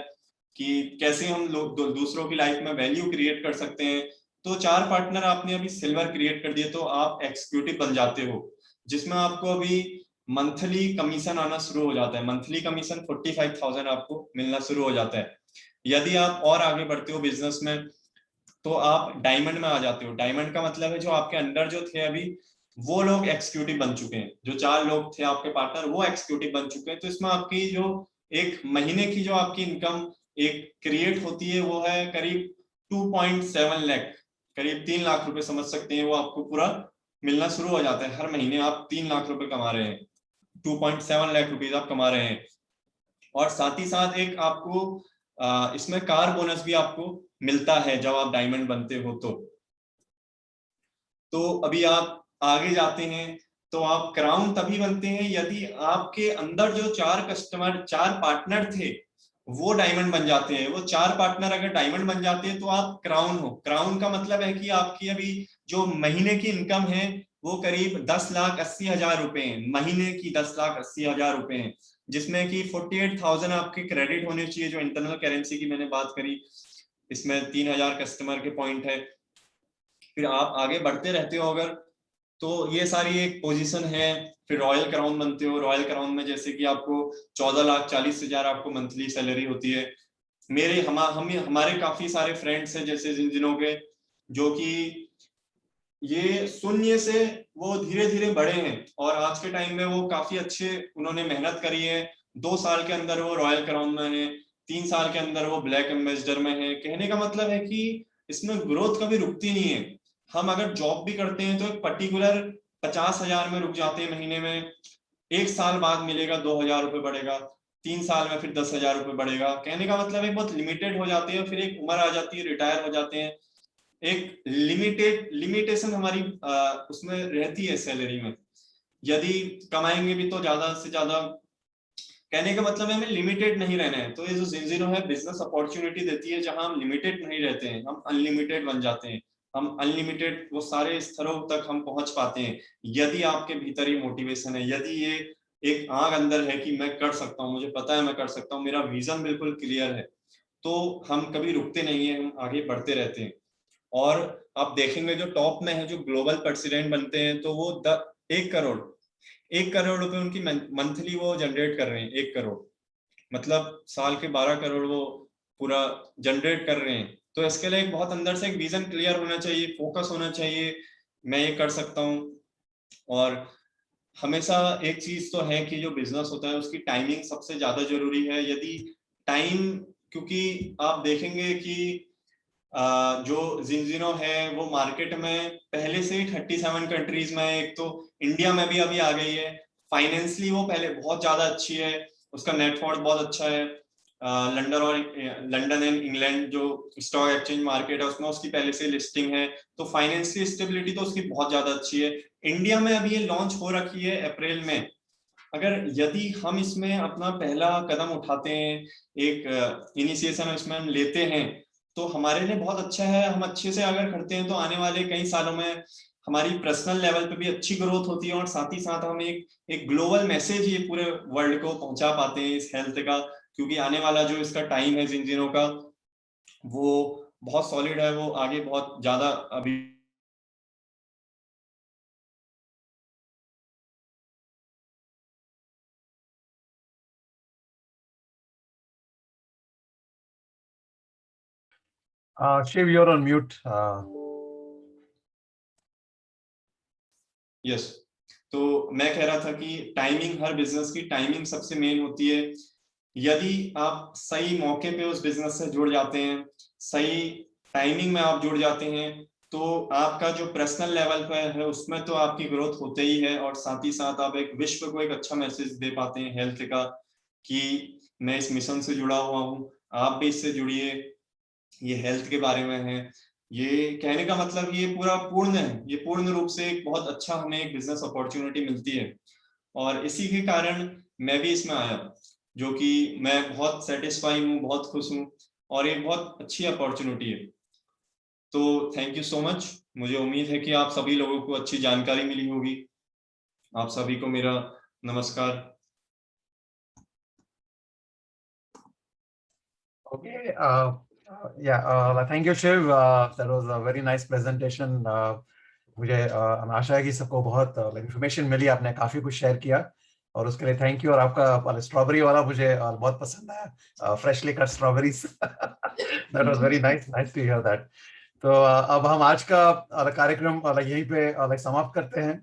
कि कैसे हम लोग दूसरों की लाइफ में वैल्यू क्रिएट कर सकते हैं। तो 4 पार्टनर आपने अभी सिल्वर क्रिएट कर दिए, तो आप एक्सिक्यूटिव बन जाते हो, जिसमें आपको अभी मंथली कमीशन आना शुरू हो जाता है। मंथली कमीशन 45,000 आपको मिलना शुरू हो जाता है। यदि आप और आगे बढ़ते हो बिजनेस में, तो आप डायमंड में आ जाते हो। डायमंड का मतलब है जो आपके अंडर जो थे अभी, वो लोग एक्सिक्यूटिव बन चुके हैं, जो 4 लोग थे आपके पार्टनर वो एक्सिक्यूटिव बन चुके हैं। तो इसमें आपकी जो एक महीने की जो आपकी इनकम एक क्रिएट होती है वो है करीब 2.7 लाख, करीब 3 लाख रुपए समझ सकते हैं, वो आपको पूरा मिलना शुरू हो जाता है। हर महीने आप 3 लाख रुपए कमा रहे हैं, 2.7 लाख रुपीज आप कमा रहे हैं। और साथ ही साथ एक आपको इसमें कार बोनस भी आपको मिलता है जब आप डायमंड बनते हो। तो अभी आप आगे जाते हैं, तो आप क्राउन तभी बनते हैं यदि आपके अंदर जो 4 पार्टनर थे वो डायमंड बन जाते हैं। वो 4 पार्टनर अगर डायमंड बन जाते हैं तो आप क्राउन हो। क्राउन का मतलब है कि आपकी अभी जो महीने की इनकम है वो करीब 10,80,000 रुपए है, महीने की 10,80,000 रुपए है, जिसमें कि 48,000 आपके क्रेडिट होने चाहिए, जो इंटरनल करेंसी की मैंने बात करी, इसमें 3,000 कस्टमर के पॉइंट है। फिर आप आगे बढ़ते रहते हो अगर, तो ये सारी एक पोजीशन है। फिर रॉयल क्राउन बनते हो। रॉयल क्राउन में जैसे कि आपको 14,40,000 आपको मंथली सैलरी होती है। हमारे काफी सारे फ्रेंड्स हैं जैसे जिन के, जो कि ये शून्य से वो धीरे धीरे बढ़े हैं और आज के टाइम में वो काफी अच्छे उन्होंने मेहनत करी है। 2 साल के अंदर वो रॉयल क्राउन में है, 3 साल के अंदर वो ब्लैक एम्बेसडर में है। कहने का मतलब है कि इसमें ग्रोथ कभी रुकती नहीं है। हम अगर जॉब भी करते हैं तो एक पर्टिकुलर 50,000 में रुक जाते हैं महीने में, 1 साल बाद मिलेगा 2,000 रुपये बढ़ेगा, 3 साल में फिर 10,000 रुपये बढ़ेगा। कहने का मतलब है बहुत लिमिटेड हो जाती है, फिर एक उम्र आ जाती है, रिटायर हो जाते हैं। एक लिमिटेशन हमारी उसमें रहती है सैलरी में। यदि कमाएंगे भी तो ज्यादा से ज्यादा, कहने का मतलब है हमें लिमिटेड नहीं रहना है। तो ये जो जिंजीरो है बिजनेस अपॉर्चुनिटी देती है जहां हम लिमिटेड नहीं रहते हैं, हम अनलिमिटेड बन जाते हैं। हम अनलिमिटेड वो सारे स्तरों तक हम पहुंच पाते हैं यदि आपके भीतर ही मोटिवेशन है, यदि ये एक आग अंदर है कि मैं कर सकता हूँ, मुझे पता है मैं कर सकता हूँ, मेरा विजन बिल्कुल क्लियर है, तो हम कभी रुकते नहीं है, हम आगे बढ़ते रहते हैं। और आप देखेंगे जो टॉप में है, जो ग्लोबल प्रेसिडेंट बनते हैं, तो वो 1 करोड़ 1 करोड़ रुपए उनकी मंथली वो जनरेट कर रहे हैं। 1 करोड़ मतलब साल के 12 करोड़ वो पूरा जनरेट कर रहे हैं। तो इसके लिए एक बहुत अंदर से एक विजन क्लियर होना चाहिए, फोकस होना चाहिए, मैं ये कर सकता हूँ। और हमेशा एक चीज तो है कि जो बिजनेस होता है उसकी टाइमिंग सबसे ज्यादा जरूरी है। यदि टाइम, क्योंकि आप देखेंगे कि जो जिंजिनो है वो मार्केट में पहले से ही 37 कंट्रीज में है। एक तो इंडिया में भी अभी आ गई है। फाइनेंशियली वो पहले बहुत ज्यादा अच्छी है, उसका नेटवर्थ बहुत अच्छा है। लंदन एंड इंग्लैंड जो स्टॉक एक्सचेंज मार्केट है उसमें उसकी पहले से लिस्टिंग है, तो फाइनेंशियल स्टेबिलिटी तो उसकी बहुत ज्यादा अच्छी है। इंडिया में अभी ये लॉन्च हो रखी है अप्रैल में। अगर यदि हम इसमें अपना पहला कदम उठाते हैं, एक इनिशिएशन इसमें हम लेते हैं, तो हमारे लिए बहुत अच्छा है। हम अच्छे से अगर करते हैं तो आने वाले कई सालों में हमारी पर्सनल लेवल पे भी अच्छी ग्रोथ होती है और साथ ही साथ हम एक ग्लोबल मैसेज ये पूरे वर्ल्ड को पहुंचा पाते हैं इस हेल्थ का। क्योंकि आने वाला जो इसका टाइम है जिंजिनो का, वो बहुत सॉलिड है, वो आगे बहुत ज्यादा अभी। Shiv, you're on mute. Yes, तो मैं कह रहा था कि टाइमिंग, हर बिजनेस की टाइमिंग सबसे मेन होती है। यदि आप सही मौके पे उस बिजनेस से जुड़ जाते हैं, सही टाइमिंग में आप जुड़ जाते हैं, तो आपका जो पर्सनल लेवल पर है उसमें तो आपकी ग्रोथ होते ही है, और साथ ही साथ आप एक विश्व को एक अच्छा मैसेज दे पाते हैं हेल्थ का, कि मैं इस मिशन से जुड़ा हुआ हूँ, आप भी इससे जुड़िए, ये हेल्थ के बारे में है। ये कहने का मतलब ये पूरा पूर्ण है, ये पूर्ण रूप से एक बहुत अच्छा हमें एक बिजनेस अपॉर्चुनिटी मिलती है। और इसी के कारण मैं भी इसमें आया, जो कि मैं बहुत सेटिस्फाई हूँ, बहुत खुश हूँ, और एक बहुत अच्छी अपॉर्चुनिटी है। तो थैंक यू सो मच। मुझे उम्मीद है कि आप सभी लोगों को अच्छी जानकारी मिली होगी। आप सभी को मेरा नमस्कार। Okay. Yeah. Thank you, Shiv. That was a very nice presentation. मुझे आशा है कि सबको बहुत इन्फॉर्मेशन मिली, आपने काफी कुछ शेयर किया और उसके लिए थैंक यू। और आपका स्ट्रॉबेरी वाला मुझे बहुत पसंद आया, freshly cut strawberries. That was very nice, nice to hear that. तो अब हम आज का कार्यक्रम यहीं पे समाप्त करते हैं।